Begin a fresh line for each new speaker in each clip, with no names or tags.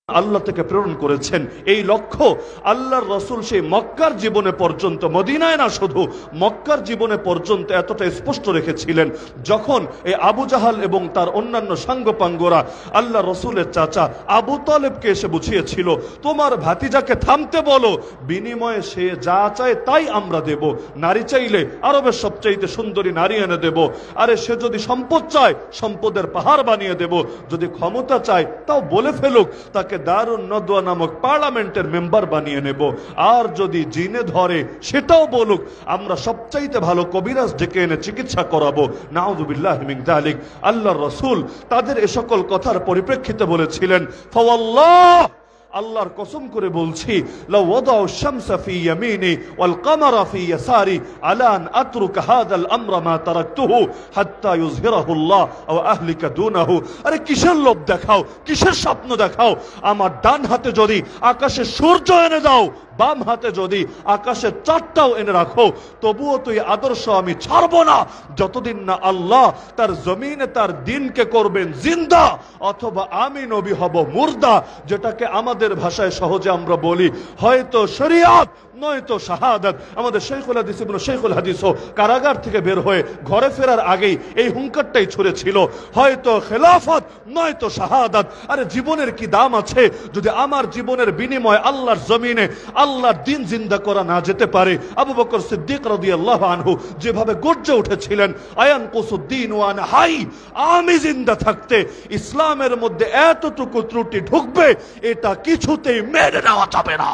আল্লাহ থেকে প্রেরণ করেছেন। এই লক্ষ্য আল্লাহর রাসূল সেই মক্কার জীবনে পর্যন্ত, মদিনায় না শুধু মক্কার জীবনে পর্যন্ত এতটা স্পষ্ট রেখেছিলেন। যখন এই আবু জাহাল এবং তার অন্যান্য সাঙ্গপাঙ্গরা আল্লাহ রসুলের চাচা আবু তালেবকে এসে বুঝিয়েছিল, তোমার ভাতিজাকে থামতে বলো, বিনিময়ে সে যা চায় তাই আমরা দেব। নারী চাইলে আরবের সবচাইতে সুন্দরী নারী এনে দেব, আরে সে যদি সম্পদ চায় সম্পদের পাহাড় বানিয়ে দেব, যদি ক্ষমতা চায় তাও বলে ফেলুক, তাকে দারুন নদওয়া নামক পার্লামেন্টের মেম্বার বানিয়ে নেব। আর যদি জিনে ধরে সেটাও বলুক, আমরা সবচাইতে ভালো কবিরাজ ডেকে এনে চিকিৎসা করাবো। নাউযুবিল্লাহি মিন যালিক। আল্লাহর রাসূল তাদের এ সকল কথার পরিপ্রেক্ষিতে বলেছিলেন, ফাওয়াল্লাহ, আল্লাহর কসম করে বলছি, লাউ ওয়াদাউ শামসা ফি ইয়ামিনি ওয়াল কামারা ফি ইয়াসারি আলা আন আতরুকা হাযাল আমরা মা তারাকতুহু হাত্তা ইউযহিরাহু আল্লাহ আও আহলিকা দুনাহু। আরে কিসের লোভ দেখাও, কিসের স্বপ্ন দেখাও? আমার ডান হাতে যদি আকাশে সূর্য এনে দাও, বাম হাতে যদি আকাশের চাঁদটাও এনে রাখো, তবুও তুই আদর্শ আমি ছাড়বো না, যতদিন না আল্লাহ তার জমিনে তার দিনকে করবেন জিন্দা, অথবা আমি নবী হব মুর্দা। যেটাকে আমাদের ভাষায় সহজে আমরা বলি হয়তো শরিয়াত নয়তো শাহাদাত। আমাদের শেখুল হাদিস ইবনে শেখুল হাদিসও কারাগার থেকে বের হয়ে ঘরে ফেরার আগেই এই হুঙ্কারটাই ছুড়েছিল, হয়তো খেলাফত নয়তো শাহাদাত। আরে জীবনের কি দাম আছে যদি আমার জীবনের বিনিময়ে আল্লাহর জমিনে আল্লাহর দিন জিন্দা করা না যেতে পারে? আবু বকর সিদ্দিক রাদিয়াল্লাহু আনহু যেভাবে গর্জে উঠেছিলেন, আয়ান কুসুদ্দিন ওয়ান হাই, আমি জিন্দা থাকতে ইসলামের মধ্যে এতটুকু ত্রুটি ঢুকবে এটা কিছুতেই মেনে নেওয়া যাবে না।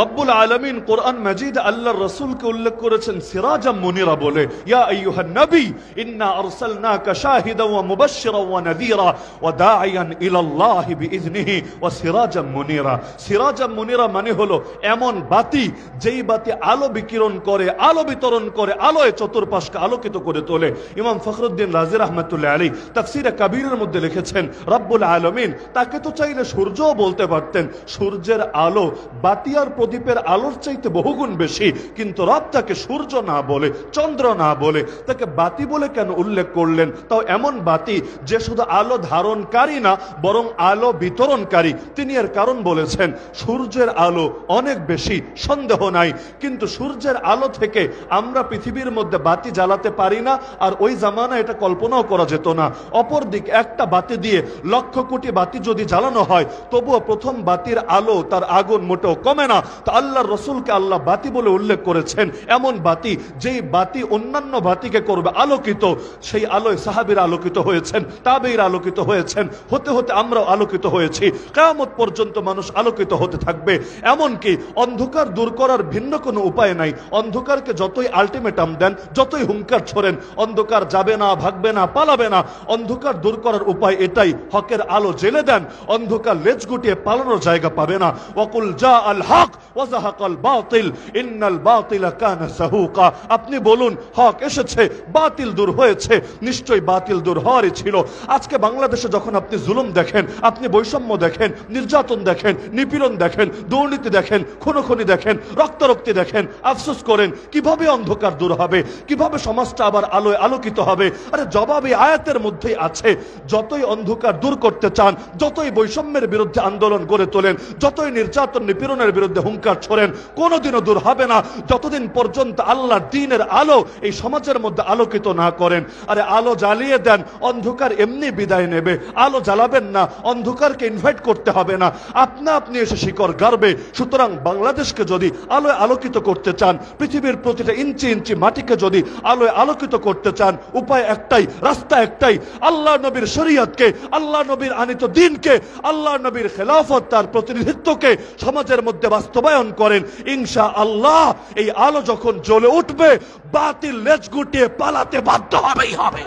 রব্বুল আলামিন কোরআন মাজিদ আল্লাহর রাসূলকে উল্লেখ করেছেন সিরাজাম মুনিরা বলে, ইয়া আইয়ুহান নবী ইন্না আরসালনাকা শাহিদান ওয়া মুবাশশিরান ওয়া নাযীরা ওয়া দাঈয়ান ইলাল্লাহি বিইذনিহি ওয়া সিরাজাম মুনিরা। সিরাজাম মুনিরা মানে হলো এমন বাতি যেই বাতি আলো বিকিরণ করে, আলো বিতরণ করে, আলোয় চতুর্পাশকে আলোকিত করে তোলে। ইমাম ফখরুদ্দিন রাজি রাহমাতুল্লাহ আলাইহি তাফসীরে কাবীরের মধ্যে লিখেছেন, রব্বুল আলামিন তাকে তো চাইলে সূর্যও বলতে পারতেন, সূর্যের আলো বাতি আর প্রদীপের আলোর চাইতে বহুগুণ বেশি, কিন্তু রব তাকে সূর্য না বলে, চন্দ্র না বলে, তাকে বাতি বলে কেন উল্লেখ করলেন? তাও এমন বাতি যে শুধু আলো ধারণকারী না বরং আলো বিতরণকারী। তিনি এর কারণ বলেছেন, সূর্যের আলো অনেক বেশি, সন্দেহ নাই, কিন্তু সূর্যের আলো থেকে আমরা পৃথিবীর মধ্যে বাতি জ্বালাতে পারি না, আর ওই জামানায় এটা কল্পনাও করা যেত না। অপরদিক একটা বাতি দিয়ে লক্ষ কোটি বাতি যদি জ্বালানো হয়, তবুও প্রথম বাতির আলো তার আগুন মোটেও কমে না। তা আল্লাহর রাসূলকে আল্লাহ বাতি বলে উল্লেখ করেছেন, এমন বাতি যেই বাতি অন্যান্য বাতিকে করবে আলোকিত। সেই আলোয় সাহাবীরা আলোকিত হয়েছেন, তাবেঈরা আলোকিত হয়েছেন, হতে হতে আমরাও আলোকিত হয়েছি। কিয়ামত পর্যন্ত মানুষ আলোকিত হতে থাকবে। এমনকি অন্ধকার দূর করার ভিন্ন কোনো উপায় নাই। অন্ধকারকে যতই আলটিমেটাম দেন, যতই হুঙ্কার ছোড়েন, অন্ধকার যাবে না, ভাগবে না, পালাবে না। অন্ধকার দূর করার উপায় এটাই, হকের আলো জ্বেলে দেন, অন্ধকার লেজ গুটিয়ে পালানোর জায়গা পাবে না। ওয়াকুল জা আল হক ওয়া যাহাকাল বাতিল ইন্নাল বাতিলা কানা যাহুকা। আপনি বলুন হক এসেছে, বাতিল দূর হয়েছে। নিশ্চয়ই বাতিল দূর হওয়ারই ছিল। আজকে বাংলাদেশে যখন আপনি জুলুম দেখেন, আপনি বৈষম্য দেখেন, নির্যাতন দেখেন, নিপীড়ন দেখেন, দুর্নীতি দেখেন, খুনোখুনি দেখেন, রক্তারক্তি দেখেন, আফসোস করেন কিভাবে অন্ধকার দূর হবে, কিভাবে সমাজটা আবার আলোয় আলোকিত হবে। আরে জবাব এই আয়াতের মধ্যেই আছে। যতই অন্ধকার দূর করতে চান, যতই বৈষম্যের বিরুদ্ধে আন্দোলন গড়ে তোলেন, যতই নির্যাতন নিপীড়নের বিরুদ্ধে হুঙ্কার ছোড়েন, কোনোদিনও দূর হবে না যতদিন পর্যন্ত আল্লাহর দ্বীনের আলো এই সমাজের মধ্যে আলোকিত না করেন। আরে আলো জ্বালিয়ে দেন, অন্ধকার এমনি বিদায় নেবে। আলো জ্বালাবেন না, অন্ধকারকে ইনভাইট করতে হবে না, আপনা আপনি এসে শিকড় গাড়বে। সুতরাং বাংলাদেশকে যদি আলোয় আলোকিত করতে চান, পৃথিবীর প্রতিটা ইঞ্চি ইঞ্চি মাটিকে যদি আলোয় আলোকিত করতে চান, উপায় একটাই, রাস্তা একটাই, আল্লাহ নবীর শরীয়তকে, আল্লাহ নবীর আনিত দ্বীনকে, আল্লাহ নবীর খেলাফত, তার প্রতিনিধিত্বকে সমাজের মধ্যে বাস্তব বাস্তবায়ন করেন, ইনশাআল্লাহ এই আলো যখন জ্বলে উঠবে, বাতিল লেজ গুটিয়ে পালাতে বাধ্য হবেই হবে।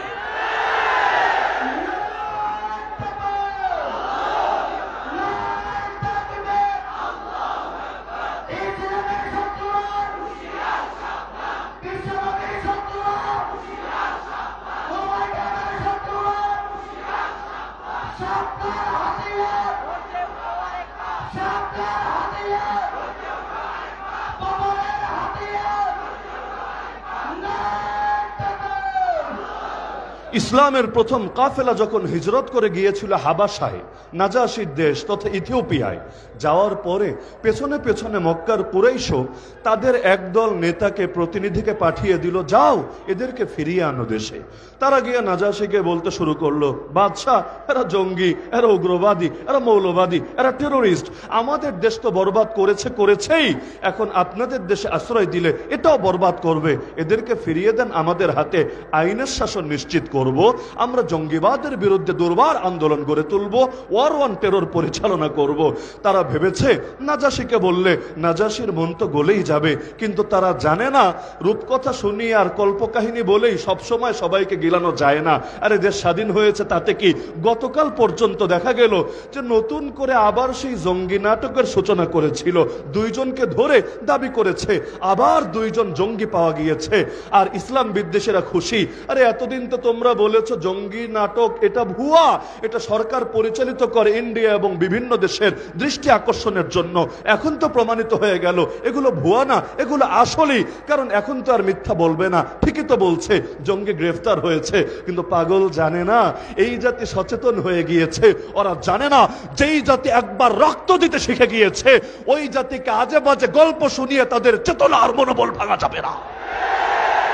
ইসলামের প্রথম কাফেলা যখন হিজরত করে গিয়েছিল হাবাসায়, নাজাশির দেশ তথা ইথিওপিয়ায়, যাওয়ার পরে পেছনে পেছনে মক্কার কুরাইশও তাদের একদল নেতাকে, প্রতিনিধিকে পাঠিয়ে দিল, যাও এদেরকে ফিরিয়ে আনো দেশে। তারা গিয়ে নাজাশিকে বলতে শুরু করলো, বাদশাহ এরা জঙ্গি, এরা উগ্রবাদী, এরা মৌলবাদী, এরা টেরোরিস্ট, আমাদের দেশ তো বরবাদ করেছেই, এখন আপনাদের দেশে আশ্রয় দিলে এটাও বরবাদ করবে, এদেরকে ফিরিয়ে দেন, আমাদের হাতে আইনের শাসন নিশ্চিত করব, আমরা জঙ্গিবাদের বিরুদ্ধে দুর্বার আন্দোলন গড়ে তুলব, ওয়ার ওয়ান টেরর পরিচালনা করব। তারা ভেবেছে নাজাশিকে বললে নাজাশির মন তো গলেই যাবে, কিন্তু তারা জানে না রূপকথা শুনিয়ে আর কল্পকাহিনী বলেই সবসময় সবাইকে গিলানো যায় না। আরে দেশ স্বাধীন হয়েছে তাতে কি, গতকাল পর্যন্ত দেখা গেল যে নতুন করে আবার সেই জঙ্গি নাটকের সূচনা করেছিল, দুইজনকে ধরে দাবি করেছে আবার দুইজন জঙ্গি পাওয়া গিয়েছে, আর ইসলাম বিদ্বেষীরা খুশি। আরে এতদিন তো তোমরা বলেছো জঙ্গি নাটক এটা ভুয়া, এটা সরকার পরিচালিত করে ইন্ডিয়া এবং বিভিন্ন দেশের দৃষ্টি আকর্ষণের জন্য, এখন তো প্রমাণিত হয়ে গেল এগুলো ভুয়া না, এগুলো আসলেই, কারণ এখন তো আর মিথ্যা বলবে না, ঠিকই তো বলছে, জঙ্গি গ্রেফতার হয়েছে। কিন্তু পাগল জানে না এই জাতি সচেতন হয়ে গিয়েছে, ওরা জানে না যেই জাতি একবার রক্ত দিতে শিখে গিয়েছে ওই জাতিকে আজে বাজে গল্প শুনিয়ে তাদের চেতনা আর মনোবল ভাঙা যাবে না।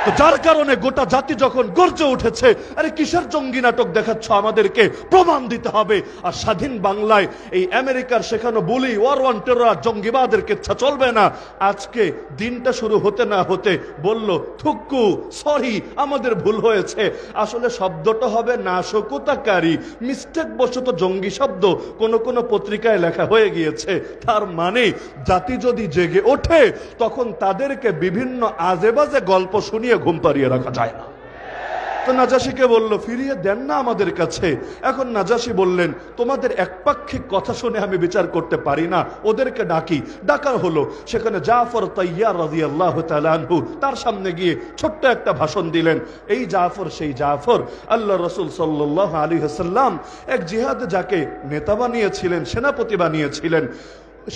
তো যার কারণে গোটা জাতি যখন গর্জে উঠেছে, আরে কিসের জঙ্গি নাটক দেখাচ্ছ, আমাদেরকে প্রমাণ দিতে হবে। আর স্বাধীন বাংলায় এই আমেরিকার শেখানো বুলি, ওয়ার ওয়ান টেরর, জঙ্গিবাদের কেচ্ছা চলবে না। আজকে দিনটা শুরু হতে না হতে বলল থুক্কু, সরি আমাদের ভুল হয়েছে, আসলে শব্দটা হবে নাশকতাকারী, মিস্টেক বশত জঙ্গি শব্দ কোন পত্রিকায় লেখা হয়ে গিয়েছে। তার মানে জাতি যদি জেগে ওঠে তখন তাদেরকে বিভিন্ন আজে বাজে গল্প শুনিয়ে ঘুম পাড়িয়ে রাখা যায় না। তো নাজাশিকে বলল ফিরিয়ে দেন না আমাদের কাছে। এখন নাজাশি বললেন তোমাদের একপাক্ষিক কথা শুনে আমি বিচার করতে পারি না, ওদেরকে ডাকা হলো। সেখানে জাফর তাইয়ার রাদিয়াল্লাহু তাআলা আনহু তার সামনে গিয়ে ছোট্ট একটা ভাষণ দিলেন। এই জাফর সেই জাফর, আল্লাহ রাসূল সাল্লাল্লাহু আলাইহি ওয়াসাল্লাম এক জিহাদে যাকে নেতা বানিয়েছিলেন, সেনাপতি বানিয়েছিলেন,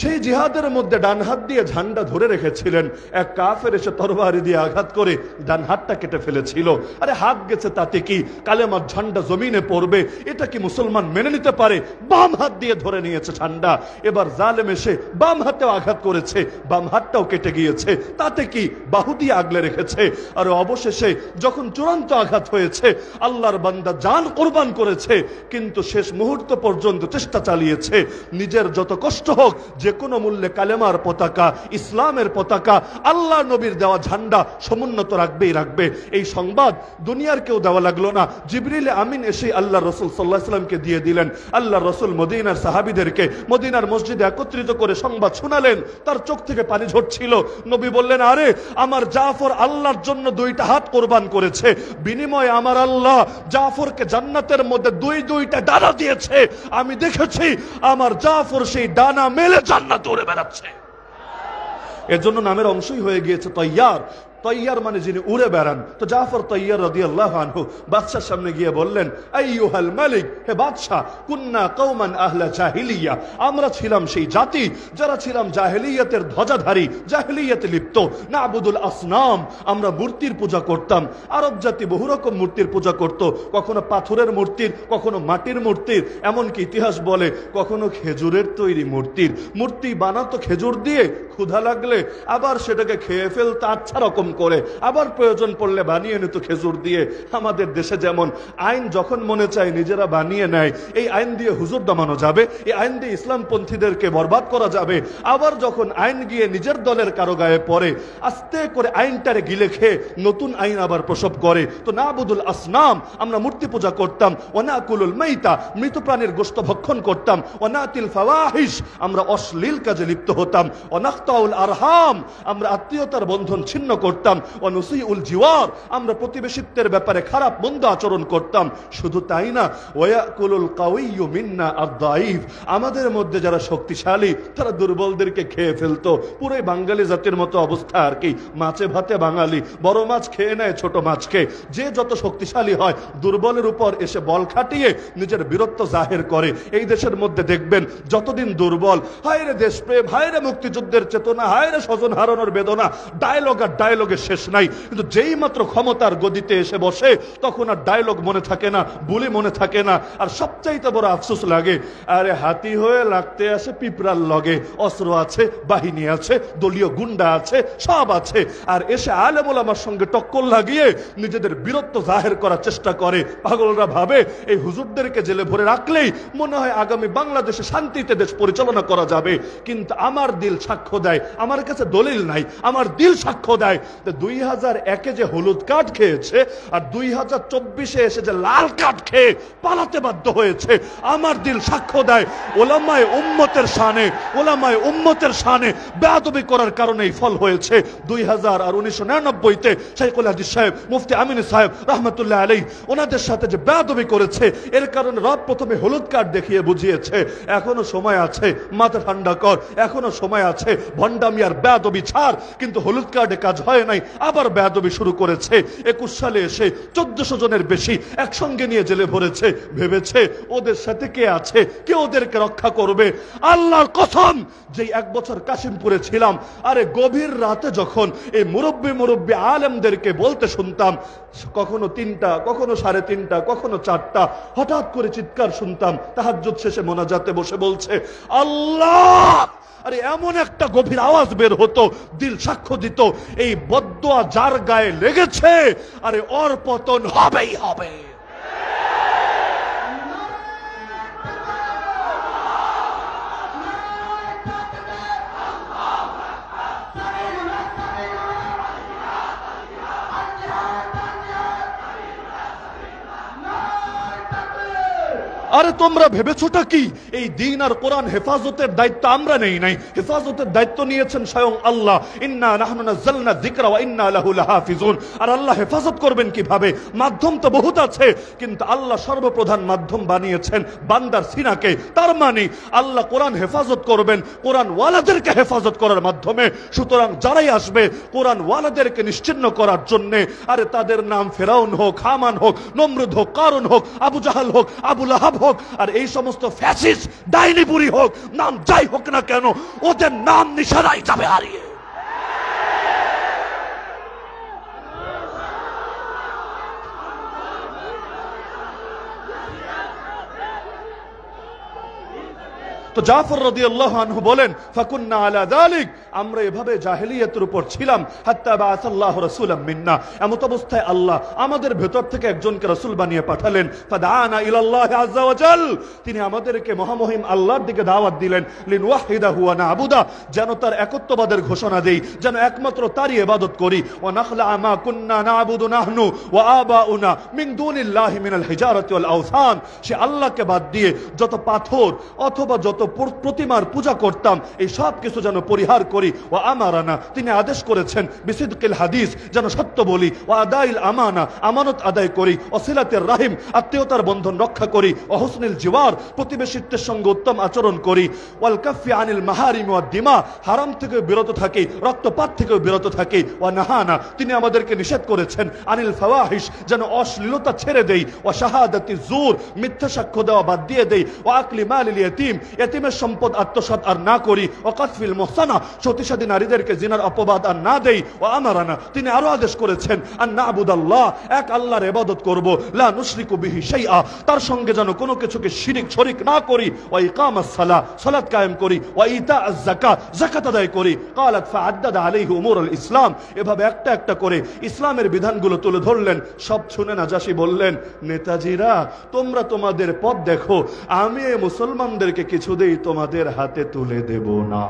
সেই জিহাদের মধ্যে ডান হাত দিয়ে ঝান্ডা ধরে রেখেছিলেন। এক কাফের এসে তরবারি দিয়ে আঘাত করে ডান হাতটা কেটে ফেলেছিল। আরে হাত গেছে তাতে কি, কালেমার ঝান্ডা জমিনে পড়বে, এটা কি মুসলমান মেনে নিতে পারে? বাম হাত দিয়ে ধরে নিয়েছে ঝান্ডা। এবার জালেম এসে বাম হাতেও আঘাত করেছে, বাম হাতটাও কেটে গিয়েছে, তাতে কি, বাহু দিয়ে আগলে রেখেছে। আর অবশেষে যখন চূড়ান্ত আঘাত হয়েছে, আল্লাহর বান্দা জান কোরবান করেছে, কিন্তু শেষ মুহূর্ত পর্যন্ত চেষ্টা চালিয়েছে নিজের যত কষ্ট হোক যে কোনো মূল্যে কালেমার পতাকা, ইসলামের পতাকা, আল্লাহ নবীর দেওয়া ঝান্ডা সমুন্নত রাখবে। এই সংবাদ দুনিয়ার কেউ দেওয়া লাগলো না, জিবরিল আমিন এসে আল্লাহ রসুল সাল্লাল্লাহু আলাইহি ওয়াসাল্লামকে দিয়ে দিলেন। আল্লাহ রসুল মদিনার সাহাবীদেরকে মদিনার মসজিদে একত্রিত করে সংবাদ শোনালেন। তার চোখ থেকে পানি ঝরছিল। নবী বললেন আরে আমার জাফর আল্লাহর জন্য দুইটা হাত কোরবান করেছে, বিনিময়ে আমার আল্লাহ জাফরকে জান্নাতের মধ্যে দুইটা ডানা দিয়েছে। আমি দেখেছি আমার জাফর সেই ডানা মেলে জান্নাতে উড়ে বেড়াচ্ছে। এর জন্য নামের অংশই হয়ে গিয়েছে তৈয়ার। তৈয়ার মানে যিনি উড়ে বেড়ান। তো জাফর তৈয়ার রাদিয়াল্লাহু আনহু বাদশার সামনে গিয়ে বললেন আইয়ুহাল মালিক, হে বাদশা, কুন্না কওমান আহলা জাহিলিয়া, আমরা ছিলাম সেই জাতি যারা ছিলাম জাহেলিয়াতের ধ্বজাধারী, জাহেলিয়াতে লিপ্ত। নাবুদুল আসনাম, আমরা মূর্তির পূজা করতাম। আরব জাতি বহু রকম মূর্তির পূজা করত, কখনো পাথরের মূর্তির, কখনো মাটির মূর্তির, এমনকি ইতিহাস বলে কখনো খেজুরের তৈরি মূর্তি বানাতো খেজুর দিয়ে, ক্ষুধা লাগলে আবার সেটাকে খেয়ে ফেলতো আচ্ছা রকম করে, আবার প্রয়োজন পড়লে বানিয়ে নিত খেজুর দিয়ে। আমাদের দেশে যেমন আইন যখন মনে চায় নিজেরা বানিয়ে নেয়, এই আইন দিয়ে হুজুর দমানো যাবে, এই আইন দিয়ে ইসলামপন্থীদেরকে বরবাদ করা যাবে। আবার যখন আইন গিয়ে নিজের দলের কারো গায়ে পড়ে, আস্তে করে আইনটারে গিলে খেয়ে নতুন আইন আবার প্রসব করে। তো নাবুদুল আসনাম, আমরা মূর্তি পূজা করতাম। ওয়ানাকুলুল মাইতা, মৃত প্রাণীর গোশত ভক্ষণ করতাম। ওয়ানাতিল ফাওয়াহিশ, আমরা অশ্লীল কাজে লিপ্ত হতাম। ওয়ানাকতাউল আরহাম, আমরা আত্মীয়তার বন্ধন ছিন্ন করতাম। ওয়ানুসিউল জিওয়ার, আমরা প্রতিবেশিত্বের ব্যাপারে খারাপ মন্দ আচরণ করতাম। শুধু তাই না, ওয়ায়াকুলুল কাউইয়্যু মিন্না আদ-দাঈফ, আমাদের মধ্যে যারা শক্তিশালী তারা দুর্বলদেরকে খেয়ে ফেলতো। পুরোই বাঙালি জাতির মতো অবস্থা আর কি, মাছে ভাতে বাঙালি, বড় মাছ খেয়ে নেয় ছোট মাছকে। যে যত শক্তিশালী হয় দুর্বলের উপর এসে বল খাটিয়ে নিজের বীরত্ব জাহির করে। এই দেশের মধ্যে দেখবেন যতদিন দুর্বল, হায় রে দেশপ্রেম, হায় রে মুক্তিযুদ্ধের চেতনা, হায় রে স্বজন হারানোর বেদনা, ডায়লগ আর ডায়লগের শেষ নাই। কিন্তু যেই মাত্র ক্ষমতার গদিতে এসে বসে তখন আর ডায়লগ মনে থাকে না, বুলি মনে থাকে না। আর সবচাইতে বড় আফসোস লাগে, আরে হাতি হয়ে লাগতে আসে পিঁপড়ার লগে, অস্ত্র আছে, বাহিনী আছে, দলীয় গুন্ডা আছে, সব আছে, আর এসে আলেম ওলামার সঙ্গে টক্কর লাগিয়ে নিজেদের বীরত্ব জাহির করার চেষ্টা করে। পাগলরা ভাবে এই হুজুরদেরকে জেলে ভরে রাখলেই মনে হয় আগামী বাংলাদেশে শান্তিতে দেশ পরিচালনা করা যাবে। কিন্তু আমার দিল সাক্ষ্য দেয়, আমার কাছে দলিল নাই, আমার দিল সাক্ষ্য দেয় 2001-এ যে হলুদ কার্ড খেয়েছে আর 2024-এ এসে যে লাল কার্ড খেয়ে পালাতে বাধ্য হয়েছে, আমার দিল সাক্ষ্য দেয় ওলামায়ে উম্মতের শানে, ওলামায়ে উম্মতের শানে বেয়াদবি করার কারণেই ফল হয়েছে। 2000 আর 1999-তে শাইখুল হাদিস সাহেব, মুফতি আমিন সাহেব রহমতুল্লাহ আলাইহি, ওনাদের সাথে যে বেয়াদবি করেছে, এর কারণে রব প্রথমে হলুদ কার্ড দেখিয়ে বুঝিয়েছে এখনো সময় আছে, মাথা ঠান্ডা কর, এখনো সময় আছে, ভণ্ডামি আর বেয়াদবি ছাড়। কিন্তু হলুদ কার্ডে কাজ হয় নাই, আবার বেয়াদবি শুরু করেছে। 21 সালে এসে 1400 জনের বেশি একসঙ্গে নিয়ে জেলে ভরেছে। ভেবেছে ওদের সাথে কে আছে, কে ওদেরকে রক্ষা করবে। আল্লাহর কসম, যে 1 বছর কাশিমপুরে ছিলাম, আরে গভীর রাতে যখন এই মুরব্বী আলেমদেরকে বলতে শুনতাম, কখনো 3টা, কখনো 3:30, কখনো 4টা, হঠাৎ করে চিৎকার শুনতাম, তাহাজ্জুদ শেষে মোনাজাতে বসে বলছে আল্লাহ। আরে এমন একটা গভীর আওয়াজ বের হতো, দিল সাক্ষ্য দিত এই বদদোয়া যার গায়ে লেগেছে, আরে ওর পতন হবেই হবে। আরে তোমরা ভেবেছোটা কি এই দিন আর কোরআন হেফাজতের দায়িত্ব আমরা নেই নাই? হেফাজতের দায়িত্ব নিয়েছেন স্বয়ং আল্লাহ। ইন্না নাহনু নাযালনা যিকরা ওয়া ইন্না লাহু লাহাফিজুন। আর আল্লাহ হেফাজত করবেন কিভাবে? মাধ্যম তো বহুত আছে, কিন্তু আল্লাহ সর্বপ্রধান মাধ্যম বানিয়েছেন বান্দার সিনাকে। তার মানে আল্লাহ কোরআন হেফাজত করবেন কোরআন ওয়ালাদেরকে হেফাজত করার মাধ্যমে। সুতরাং যারাই আসবে কোরআন ওয়ালাদেরকে নিশ্চিহ্ন করার জন্য, আরে তাদের নাম ফেরাউন হোক, হামান হোক, নমরুদ হোক, কারুন হোক, আবু জাহাল হোক, আবু লাহাব হোক, আর এই সমস্ত ফ্যাসিস্ট ডাইনিপুরি হোক, নাম যাই হোক না কেন, ওদের নাম নিশানায় যাবে হারিয়ে। তো জাফর রাদিয়াল্লাহু আনহু বলেন, ফাকুন্না আলা যালিক, আমরা এভাবে জাহেলিয়াতের উপর ছিলাম, হাত্তা বাআসাল্লাহু রাসূলাম মিন্না, এমত অবস্থায় আল্লাহ আমাদের ভেতর থেকে একজনকে রাসূল বানিয়ে পাঠালেন। ফাদাআনা ইলাল্লাহি আযজা ওয়া জাল, তিনি আমাদেরকে মহামহিম আল্লাহর দিকে দাওয়াত দিলেন। লিনওয়াহিদাহু ওয়া না'বুদা, যেন তার একত্ববাদের ঘোষণা দেই, যেন একমাত্র তারই ইবাদত করি। ওয়া নাখলা মা কুন্না না'বুদু নাহনু ওয়া আবাউনা মিন দুনিল্লাহি মিনাল হিজারাতি ওয়াল আওসান, সে আল্লাহকে বাদ দিয়ে যত পাথর অথবা যত প্রতিমার পূজা করতাম, এই সব কিছু যেন পরিহার করি। ও আমারানা, তিনি আদেশ করেছেন বিসিদকিল হাদিস, যেন সত্য বলি। ও আদাইল আমানা, আমানত আদায় করি। ও সিলাতের রাহিম, আত্মীয়তার বন্ধন রক্ষা করি। ও হুসনিল জিওয়ার, প্রতিবেশিত্বের সঙ্গে উত্তম আচরণ করি। ওয়াল কাফি আনিল মাহারিম ওয়াদ দিমা, হারাম থেকে বিরত থাকি, রক্তপাত থেকে বিরত থাকি। ও নাহানা, তিনি আমাদেরকে নিষেধ করেছেন আনিল ফাওয়াহিশ, যেন অশ্লীলতা ছেড়ে দেই। ও শাহাদাতি জুর, মিথ্যা সাক্ষ্য দেওয়া বাদ দিয়ে দেই। ও আকলি মালিল ইয়াতীম, এতিমের সম্পদ আত্মসাৎ আর না করি, ওয়াকাতফিল মুহসানা সতীসাধী নারীদেরকে জিনার অপবাদ আর না দেই, ও আমারানা তিনি আরো আদেশ করেছেন আন নাবুদাল্লাহ এক আল্লাহর ইবাদত করব, লা নুশরিকু বিহি শাইআ তার সঙ্গে যেন কোনো কিছুকে শরিক না করি, ওয়া ইকামাস সালাহ সালাত কায়েম করি, ওয়া ইতাআজ যাকাত যাকাত আদায় করি। ক্বালাত ফাআদ্দাদা আলাইহি উমুরুল ইসলাম এভাবে একটা একটা করে ইসলামের বিধানগুলো তুলে ধরলেন। সব শুনে নাজাশী বললেন, নেতাজিরা তোমরা তোমাদের পথ দেখো, আমি এই মুসলমানদেরকে কিছুতেই তোমাদের হাতে তুলে দেব না।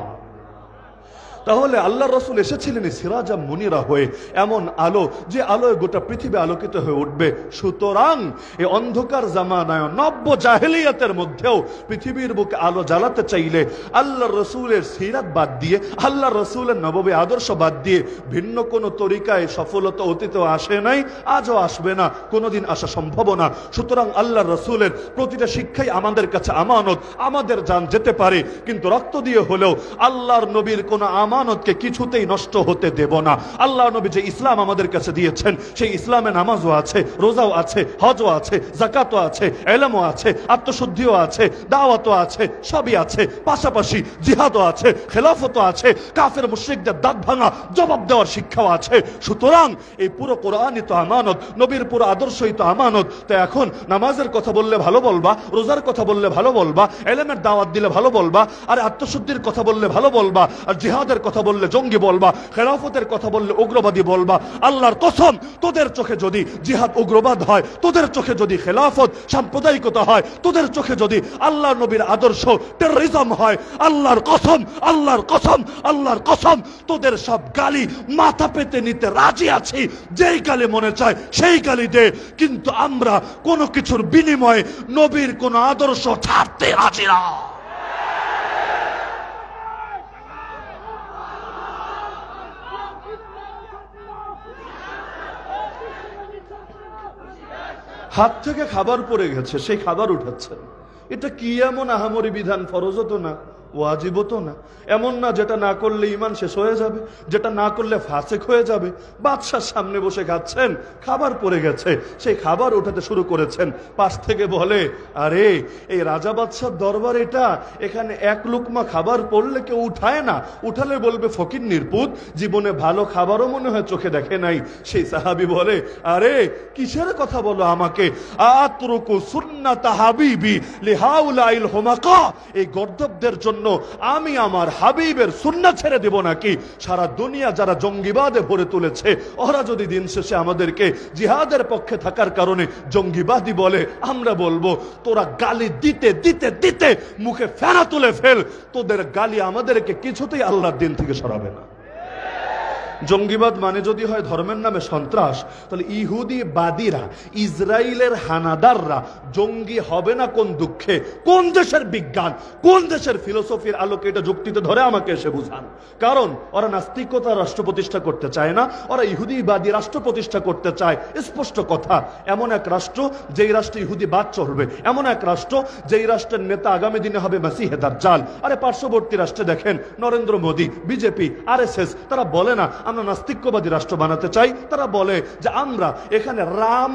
তাহলে আল্লাহ রসুল এসেছিলেন সিরাজা মুনিরা হয়ে, এমন আলো যে আলোয় গোটা পৃথিবী আলোকিত হয়ে উঠবে। সুতরাং এই অন্ধকার জামানায় নব্য জাহেলিয়াতের মধ্যেও পৃথিবীর বুকে আলো জ্বালাতে চাইলে আল্লাহ রসুলের সিরাত বাদ দিয়ে, আল্লাহ রসুলের নববী আদর্শ বাদ দিয়ে ভিন্ন কোনো তরিকায় সফলতা অতীতেও আসে নাই, আজও আসবে না, কোনোদিন আসা সম্ভব না। সুতরাং আল্লাহ রসুলের প্রতিটা শিক্ষাই আমাদের কাছে আমানত। আমাদের জান যেতে পারে, কিন্তু রক্ত দিয়ে হলেও আল্লাহর নবীর কোন আমানতকে কিছুতেই নষ্ট হতে দেব না। আল্লাহ নবী যে ইসলাম আমাদের কাছে দিয়েছেন, সেই ইসলামে নামাজও আছে, রোজাও আছে, হজও আছে, যাকাতও আছে, ইলমও আছে, আত্মশুদ্ধিও আছে, দাওয়াতও আছে, সবই আছে। পাশাপাশি জিহাদও আছে, খেলাফতও আছে, কাফের মুশরিকদের দাঁত ভাঙা জবাব দেওয়ার শিক্ষাও আছে। সুতরাং এই পুরো কোরআনই তো আমানত, নবীর পুরো আদর্শই তো আমানত। তো এখন নামাজের কথা বললে ভালো বলবা, রোজার কথা বললে ভালো বলবা, ইলমের দাওয়াত দিলে ভালো বলবা, আর আত্মশুদ্ধির কথা বললে ভালো বলবা, আর জিহাদের কথা বললে জঙ্গি বলবা, খেলাফতের কথা বললে উগ্রবাদী বলবা। আল্লাহর কসম, তোদের চোখে যদি জিহাদ উগ্রবাদ হয়, তোদের চোখে যদি খেলাফত সাম্প্রদায়িকতা হয়, তোদের চোখে যদি আল্লাহর নবীর আদর্শ টেররিজম হয়, আল্লাহর কসম, আল্লাহর কসম, আল্লাহর কসম, তোদের সব গালি মাথা পেতে নিতে রাজি আছি। যেই গালি মনে চায় সেই গালি দে, কিন্তু আমরা কোনো কিছুর বিনিময়ে নবীর কোন আদর্শ ছাড়তে রাজি না। হাত থেকে খাবার পড়ে গেছে, সেই খাবার উঠাচ্ছেন। এটা কি এমন আহামরি বিধান? ফরজও তো না, ওয়াজিবও তো না, এমন না যেটা না করলে ঈমান শেষ হয়ে যাবে, যেটা না করলে ফাসেক হয়ে যাবে। বাদশার সামনে বসে খাচ্ছেন, খাবার পড়ে গেছে, সেই খাবার উঠাতে শুরু করেছেন। পাশ থেকে বলে, আরে এই রাজা বাদশার দরবার এটা, এখানে এক লুকমা খাবার পড়লে কেউ উঠায় না, উঠালে বলবে ফকির নির্পুত, জীবনে ভালো খাবারও মনে হয় চোখে দেখে নাই। সেই সাহাবী বলে, আরে কিসের কথা বলো আমাকে? আতরুকু সুন্নাতা হাবিবি লিহাউলাইল হুমাকা, এই গর্দবদের জন্য আমি আমার হাবিবের সুন্নাত ছেড়ে দেব নাকি? সারা দুনিয়া যারা জঙ্গিবাদে ভরে তুলেছে, ওরা যদি দিন শেষে আমাদেরকে জিহাদের পক্ষে থাকার কারণে জঙ্গিবাদী বলে, আমরা বলবো তোরা গালি দিতে দিতে দিতে মুখে ফেনা তুলে ফেল, তোদের গালি আমাদেরকে কিছুতেই আল্লাহর দিন থেকে সরাবে না। জঙ্গিবাদ মানে যদি হয় ধর্মের নামে সন্ত্রাস, তাহলে ইহুদি বাদীরা, ইসরায়েলের হানাদাররা জঙ্গি হবে না কোন দুঃখে? কোন দেশের বিজ্ঞান, কোন দেশের ফিলোসফির আলোকে এটা যুক্তিতে ধরে আমাকে এসে বুঝান। কারণ ওরা নাস্তিকতা রাষ্ট্র প্রতিষ্ঠা করতে চায় না, ওরা ইহুদিবাদী রাষ্ট্র প্রতিষ্ঠা করতে চায়। স্পষ্ট কথা, এমন এক রাষ্ট্র যেই রাষ্ট্রে ইহুদিবাদ চলবে, এমন এক রাষ্ট্র যেই রাষ্ট্রের নেতা আগামী দিনে হবে মাসিহে দাজ্জাল। আরে পার্শ্ববর্তী রাষ্ট্রে দেখেন নরেন্দ্র মোদী, বিজেপি, আরএসএস, তারা বলে না আমরা নাস্তিকবাদী রাষ্ট্র বানাতে চাই, তারা বলে যে আমরা এখানে রাম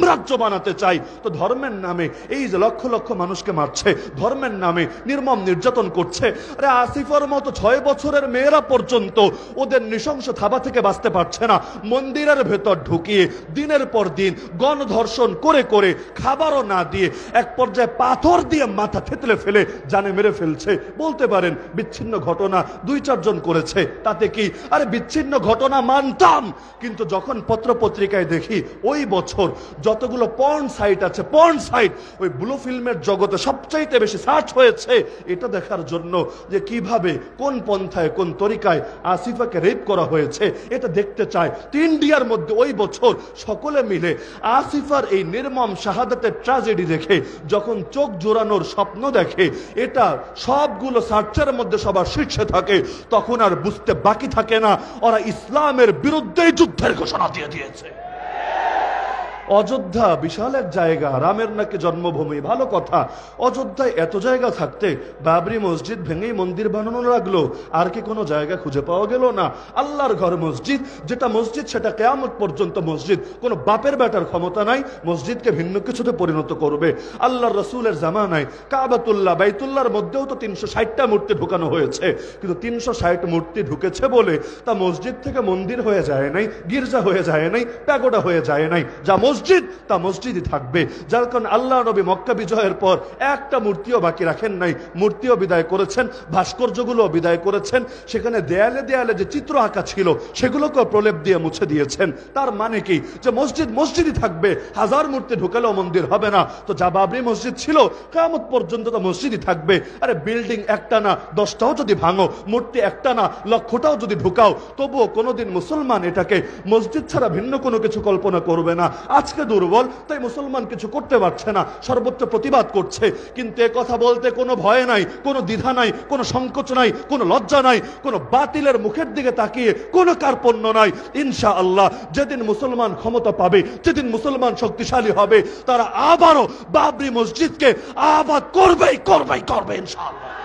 রাজ্য বানাতে চাই। তো ধর্মের নামে এই যে লক্ষ লক্ষ মানুষকে মারছে, ধর্মের নামে নির্মম নির্যাতন করছে। আরে আসিফার মতো 6 বছরের মেয়েরা পর্যন্ত ওদের নৃশংস থাবা থেকে বাঁচতে পারছে না। মন্দিরের ভেতর ঢুকিয়ে দিনের পর দিন গণধর্ষণ করে করে, খাবারও না দিয়ে, এক পর্যায়ে পাথর দিয়ে মাথা থেতলে ফেলে জানে মেরে ফেলছে। বলতে পারেন বিচ্ছিন্ন ঘটনা 2-4 জন করেছে, তাতে কি? আরে বিচ্ছিন্ন ঘটনা মানতাম, কিন্তু যখন পত্র পত্রিকায় দেখি ওই বছর যতগুলো পর্ন সাইট আছে, পর্ন সাইট ওই ব্লু ফিল্মের জগতে সবচাইতে বেশি সার্চ হয়েছে, এটা দেখার জন্য যে কিভাবে, কোন পন্থায়, কোন তরিকায় আসিফাকে রেপ করা হয়েছে, এটা দেখতে চায়। ইন্ডিয়ার মধ্যে ওই বছর সকলে মিলে আসিফার এই নির্মম শাহাদাতের ট্র্যাজেডি দেখে যখন চোখ জোড়ানোর স্বপ্ন দেখে, এটা সবগুলো সার্চের মধ্যে সবার শীর্ষে থাকে, তখন আর বুঝতে বাকি থাকে না ওরা ইসলামের বিরুদ্ধে যুদ্ধের ঘোষণা দিয়ে দিয়েছে। অযোধ্যা বিশাল এক জায়গা, রামের নাকি জন্মভূমি, ভালো কথা। অযোধ্যায় এত জায়গা থাকতে বাবরি মসজিদ ভেঙেই মন্দির বানানো লাগলো? আর কি কোনো জায়গা খুঁজে পাওয়া গেল না? আল্লাহর ঘর মসজিদ, যেটা মসজিদ সেটা কিয়ামত পর্যন্ত মসজিদ। কোনো বাপের বেটার ক্ষমতা নাই মসজিদকে ভিন্ন কিছুতে পরিণত করবে। আল্লাহর রাসূলের জামানায় কাবাতুল্লাহ বাইতুল্লাহর মধ্যেও তো 360টা মূর্তি ঢুকানো হয়েছে, কিন্তু 360 মূর্তি ঢুকেছে বলে তা মসজিদ থেকে মন্দির হয়ে যায় নাই, গির্জা হয়ে যায় নাই, প্যাগোডা হয়ে যায় নাই। যা মসজিদ তা মসজিদই থাকবে। যার কারণে আল্লাহ নবী মক্কা বিজয়ের পর একটা মূর্তিও বাকি রাখেন নাই, মূর্তিও বিদায় করেছেন, ভাস্কর্যগুলো বিদায় করেছেন। সেখানে দেয়ালে দেয়ালে যে চিত্র আঁকা ছিল সেগুলোকে প্রলেপ দিয়ে মুছে দিয়েছেন। তার মানে কি যে মসজিদ মসজিদই থাকবে, হাজার মূর্তি ঢুকালেও মন্দির হবে না। তো যা বাবরি মসজিদ ছিল কিয়ামত পর্যন্ত তো মসজিদই থাকবে। আরে বিল্ডিং একটা না 10টাও যদি ভাঙো, মূর্তি একটা না লক্ষটাও যদি ঢুকাও, তবুও কোনোদিন মুসলমান এটাকে মসজিদ ছাড়া ভিন্ন কোনো কিছু কল্পনা করবে না। আজকে দুর্বল তাই মুসলমান কিছু করতে পারছে না, সর্বোচ্চ প্রতিবাদ করছে। কিন্তু এ কথা বলতে কোনো ভয় নাই, কোনো দ্বিধা নাই, কোনো সংকোচ নাই, কোনো লজ্জা নাই, কোনো বাতিলের মুখের দিকে তাকিয়ে কোনো কার্পণ্য নাই। ইনশাআল্লাহ যেদিন মুসলমান ক্ষমতা পাবে, যেদিন মুসলমান শক্তিশালী হবে, তারা আবারও বাবরি মসজিদকে আবাদ করবেই করবেই করবে ইনশাআল্লাহ।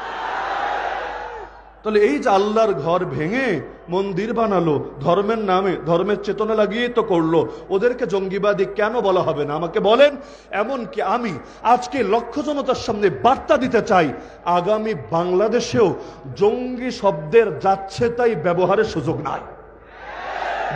তাহলে এই যে আল্লাহর ঘর ভেঙে মন্দির বানালো, ধর্মের নামে ধর্মের চেতনা লাগিয়ে তো করলো, ওদেরকে জঙ্গিবাদী কেন বলা হবে না আমাকে বলেন? এমনকি আমি আজকে লক্ষ জনতার সামনে বার্তা দিতে চাই, আগামী বাংলাদেশেও জঙ্গি শব্দের যাচ্ছে তাই ব্যবহারের সুযোগ নাই।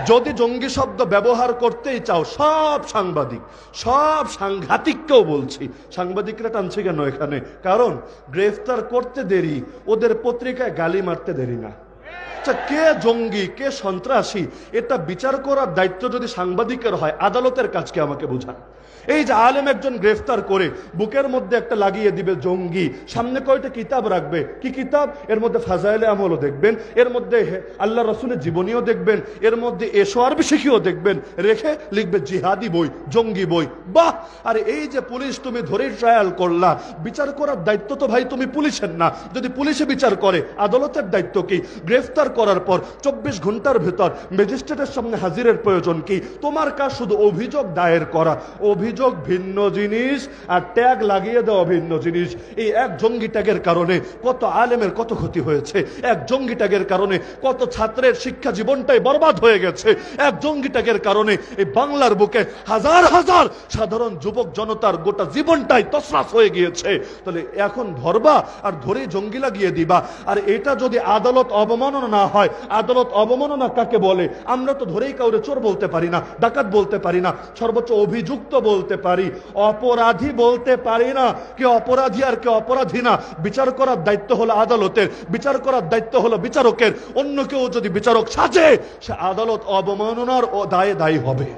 যদি জঙ্গি শব্দ ব্যবহার করতেই চাও, সব সাংবাদিক, সব সাংঘাতিককেও বলছি, সাংবাদিকরা টানছে কেন এখানে? কারণ গ্রেফতার করতে দেরি, ওদের পত্রিকায় গালি মারতে দেরি না। কে জঙ্গি কে সন্ত্রাসী এটা বিচার করার দায়িত্ব যদি সাংবাদিকের হয়, আদালতের কাজকে আমাকে বুঝান। এই যে আলেম একজন গ্রেফতার করে বুকের মধ্যে একটা লাগিয়ে দিবে জঙ্গি, সামনে কয়টা কিতাব রাখবে, কি কিতাব? এর মধ্যে ফাজাইলে আমলও দেখবেন, এর মধ্যে আল্লাহ রাসূলের জীবনীও দেখবেন, এর মধ্যে এশো আরবি শিখিও দেখবেন, রেখে লিখবে জিহাদি বই, জঙ্গি বই। বাহ! আরে এই যে পুলিশ তুমি ধরেই ট্রায়াল করলা, বিচার করার দায়িত্ব তো ভাই তুমি পুলিশের না। যদি পুলিশে বিচার করে, আদালতের দায়িত্ব কি? গ্রেফতার করার পর 24 ঘন্টার ভেতর ম্যাজিস্ট্রেটের সামনে হাজিরের প্রয়োজন কি? তোমার কাজ শুধু অভিযোগ দায়ের করা। অভিযোগ ভিন্ন জিনিস আর ট্যাগ লাগিয়ে দেওয়া ভিন্ন জিনিস। এই এক জঙ্গি ট্যাগের কারণে কত আলেমের কত ক্ষতি হয়েছে, এক জঙ্গি ট্যাগের কারণে কত ছাত্রের শিক্ষা জীবনটাই বরবাদ হয়ে গেছে, এক জঙ্গি ট্যাগের কারণে এই বাংলার বুকে হাজার হাজার সাধারণ যুবক জনতার গোটা জীবনটাই তছনছ হয়ে গিয়েছে। তাহলে এখন ধরবা আর ধরেই জঙ্গি লাগিয়ে দিবা। আর এটা যদি আদালত অবমাননা না হয়, আদালত অবমাননা কাকে বলে? আমরা তো ধরেই কাউরে চোর বলতে পারি না, ডাকাত বলতে পারি না, সর্বোচ্চ অভিযুক্ত বলতে পারি, অপরাধী বলতে পারি না। কে অপরাধী আর কে অপরাধী না বিচার করার দায়িত্ব হলো আদালতের, বিচার করার দায়িত্ব হলো বিচারকের। অন্য কেউ যদি বিচারক সাজে, সে আদালত অবমাননার ও দায়ে দায়ী হবে।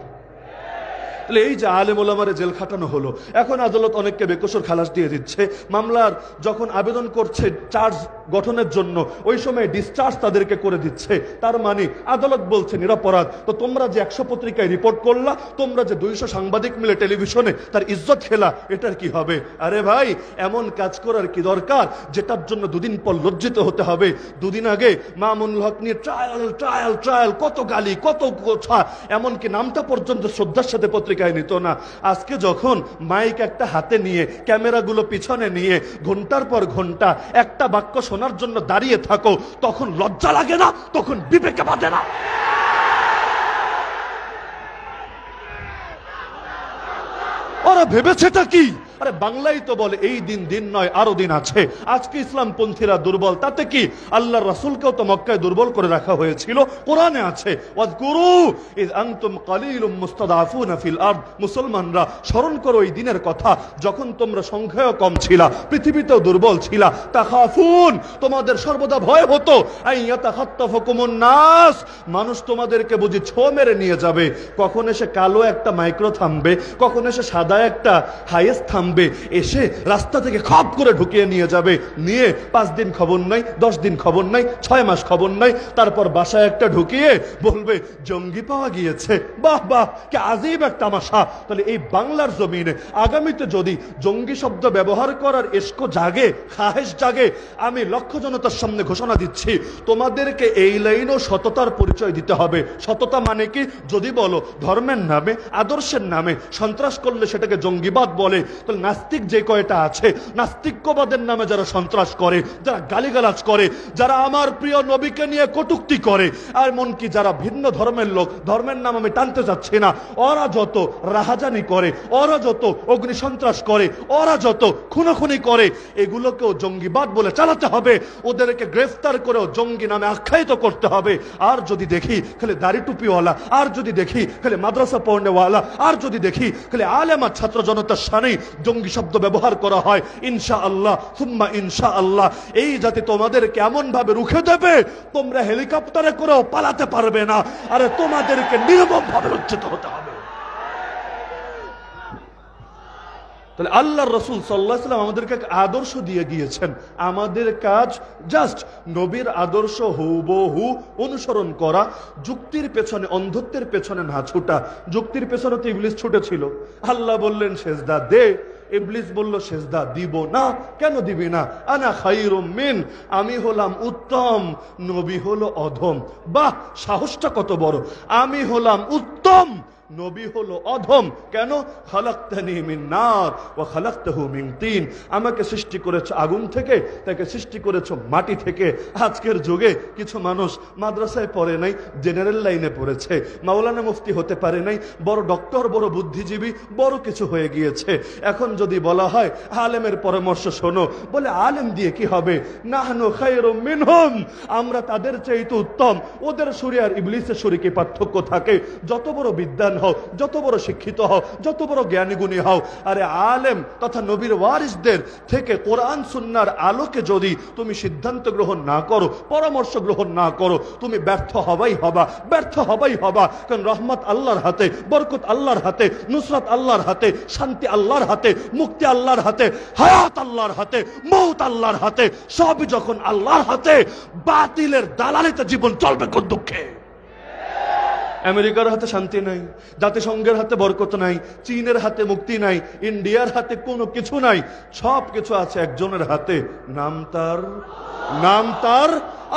এই যে আলেম ওলামারে জেল খাটানো হলো, এখন আদালত অনেককে বেকসুর খালাস দিয়ে দিচ্ছে। মামলার যখন আবেদন করছে চার্জ গঠনের জন্য, ওই সময় ডিসচার্জ তাদেরকে করে দিচ্ছে। তার মানে আদালত বলছে নিরপরাধ। তো তোমরা যে 100 পত্রিকায় রিপোর্ট করলা, তোমরা যে 200 সাংবাদিক মিলে টেলিভিশনে তার ইজ্জত খেলা, এটার কি হবে? আরে ভাই, এমন কাজ করার কি দরকার যেটার জন্য দুদিন পর লজ্জিত হতে হবে? দুদিন আগে মামুনুল হক নিয়ে ট্রায়াল ট্রায়াল ট্রায়াল, কত গালি, কত কথা, এমনকি নামটা পর্যন্ত শ্রদ্ধার সাথে পত্রিকায় নিত না। আজকে যখন মাইক একটা হাতে নিয়ে, ক্যামেরাগুলো পিছনে নিয়ে ঘন্টার পর ঘন্টা একটা বাক্য শোনার জন্য দাঁড়িয়ে থাকো, তখন লজ্জা লাগে না? তখন বিবেকে বাঁধে না? ওরা ভেবেছেটা কি? আরে বাংলাই তো বলে এই দিন দিন নয়, আরো দিন আছে। আজকে ইসলামপন্থীরা দুর্বল, তাতে কি? আল্লাহর রাসূলকেও তো মক্কায় দুর্বল করে রাখা হয়েছিল, কোরআনে আছে ওয়াজকুরু ইয আনতুম কালিলুম মুস্তাদাফুনা ফিল আরদ। মুসলমানরা স্মরণ করো এই দিনের কথা, যখন তোমরা সংখ্যায় কম ছিলা, পৃথিবীতেও দুর্বল ছিলা। তাখাফুন, তোমাদের সর্বদা ভয় হতো, আইয়াতাখাত্তাফুকুমুন নাস, মানুষ তোমাদেরকে বুঝি ছো মেরে নিয়ে যাবে। কখন এসে কালো একটা মাইক্রো থামবে, কখন এসে সাদা একটা হাইয়েস্ট থামবে, নামবে, এসে রাস্তা থেকে খপ করে ঢুকিয়ে নিয়ে যাবে, নিয়ে 5 দিন খবর নাই, 10 দিন খবর নাই, 6 মাস খবর নাই, তারপর বাসায় একটা ঢুকিয়ে বলবে জঙ্গি পাওয়া গিয়েছে। বাহ বাহ, কি আজীব এক তামাশা। তাহলে এই বাংলার জমিনে আগামীতে যদি জঙ্গি শব্দ ব্যবহার করার এসকো জাগে, খাহেশ জাগে, আমি লক্ষ জনতার সামনে ঘোষণা দিচ্ছি, তোমাদেরকে এই লাইনও সততার পরিচয় দিতে হবে। সততা মানে কি? যদি বলো ধর্মের নামে, আদর্শের নামে সন্ত্রাস করলে সেটাকে জঙ্গিবাদ বলে, তাহলে নাস্তিক যে কয়টা আছে, নাস্তিক্যবাদের নামে যারা সন্ত্রাস করে, যারা গালিগালাজ করে, যারা আমার প্রিয় নবীকে নিয়ে কটূক্তি করে, আর এমনকি যারা ভিন্ন ধর্মের লোক, ধর্মের নাম আমি টানতে যাচ্ছি না, ওরা যত রাহাজানি করে, ওরা যত অগ্নি সন্ত্রাস করে, ওরা যত খুনোখুনি করে, এগুলোকেও জঙ্গিবাদ বলে চালাতে হবে। ওদেরকে গ্রেফতার করেও জঙ্গি নামে আখ্যায়িত করতে হবে। আর যদি দেখি খালি দাড়ি টুপিওয়ালা, আর যদি দেখি খালি মাদ্রাসা পড়নেওয়ালা, আর যদি দেখি খালি আলেমা ছাত্র জনতার সামনে জঙ্গি শব্দ ব্যবহার করা হয়, ইনশাআল্লাহ সুম্মা ইনশাআল্লাহ এই জাতি তোমাদেরকে এমন ভাবে রুখে দেবে, তোমরা হেলিকপ্টারে করেও পালাতে পারবে না। আরে তোমাদেরকে নির্মম ভাবে লজ্জিত হতে হবে। তাহলে আল্লাহর রাসূল সাল্লাল্লাহু আলাইহি ওয়াসাল্লাম আমাদেরকে এক আদর্শ দিয়ে গিয়েছেন। আমাদের কাজ জাস্ট নবীর আদর্শ হুবহু অনুসরণ করা, যুক্তির পেছনে, অন্ধত্বের পেছনে না ছুটা। যুক্তির পেছনে তো ইবলিস ছুটেছিল। আল্লাহ বললেন সেজদা দে, ইবলিস বলল সেজদা দিব না। কেন দিবি না? আনা খায়রুম মিন, আমি হলাম উত্তম, নবী হলো অধম। বাহ, সাহসটা কত বড়! আমি হলাম উত্তম, নবী হলো অধম। কেন? খালাকতানি মিন নার ওয়া খালাকতাহু মিন তিন, আমাকে সৃষ্টি করেছো আগুন থেকে, তাকে সৃষ্টি করেছো মাটি থেকে। আজকের যুগে কিছু মানুষ মাদ্রাসায় পড়ে নাই, জেনারেল লাইনে পড়েছে, মাওলানা মুফতি হতে পারে নাই, বড় ডক্টর, বড় বুদ্ধিজীবী, বড় কিছু হয়ে গিয়েছে। এখন যদি বলা হয় আলেমের পরামর্শ শোনো, বলে আলেম দিয়ে কি হবে? নাহনু খায়রুম মিনহুম, আমরা তাদের চাইতে উত্তম। ওদের সুরে আর ইবলিসের সুরে কি পার্থক্য থাকে? যত বড় বিদ্বান হও, যত বড় শিক্ষিত হও, যত বড় জ্ঞানী গুণী হও, আরে আলেম তথা নবীর ওয়ারিসদের থেকে কোরআন সুন্নাহর আলোকে যদি তুমি সিদ্ধান্ত গ্রহণ না করো, পরামর্শ গ্রহণ না করো, তুমি ব্যর্থ হবাই হবা, ব্যর্থ হবাই হবা। কারণ রহমত আল্লাহর হাতে, বরকত আল্লাহর হাতে, নুসরাত আল্লাহর হাতে, শান্তি আল্লাহর হাতে, মুক্তি আল্লাহর হাতে, হায়াত আল্লাহর হাতে, মৌত আল্লাহর হাতে। সবই যখন আল্লাহর হাতে, বাতিলের দালালিতে জীবন চলবে কোন দুঃখে? আমেরিকার হাতে শান্তি নাই, জাতিসংঘের হাতে বরকত নাই, চীনের হাতে মুক্তি নাই, ইন্ডিয়ার হাতে কোনো কিছু নাই। সব কিছু আছে একজনের হাতে, নাম তার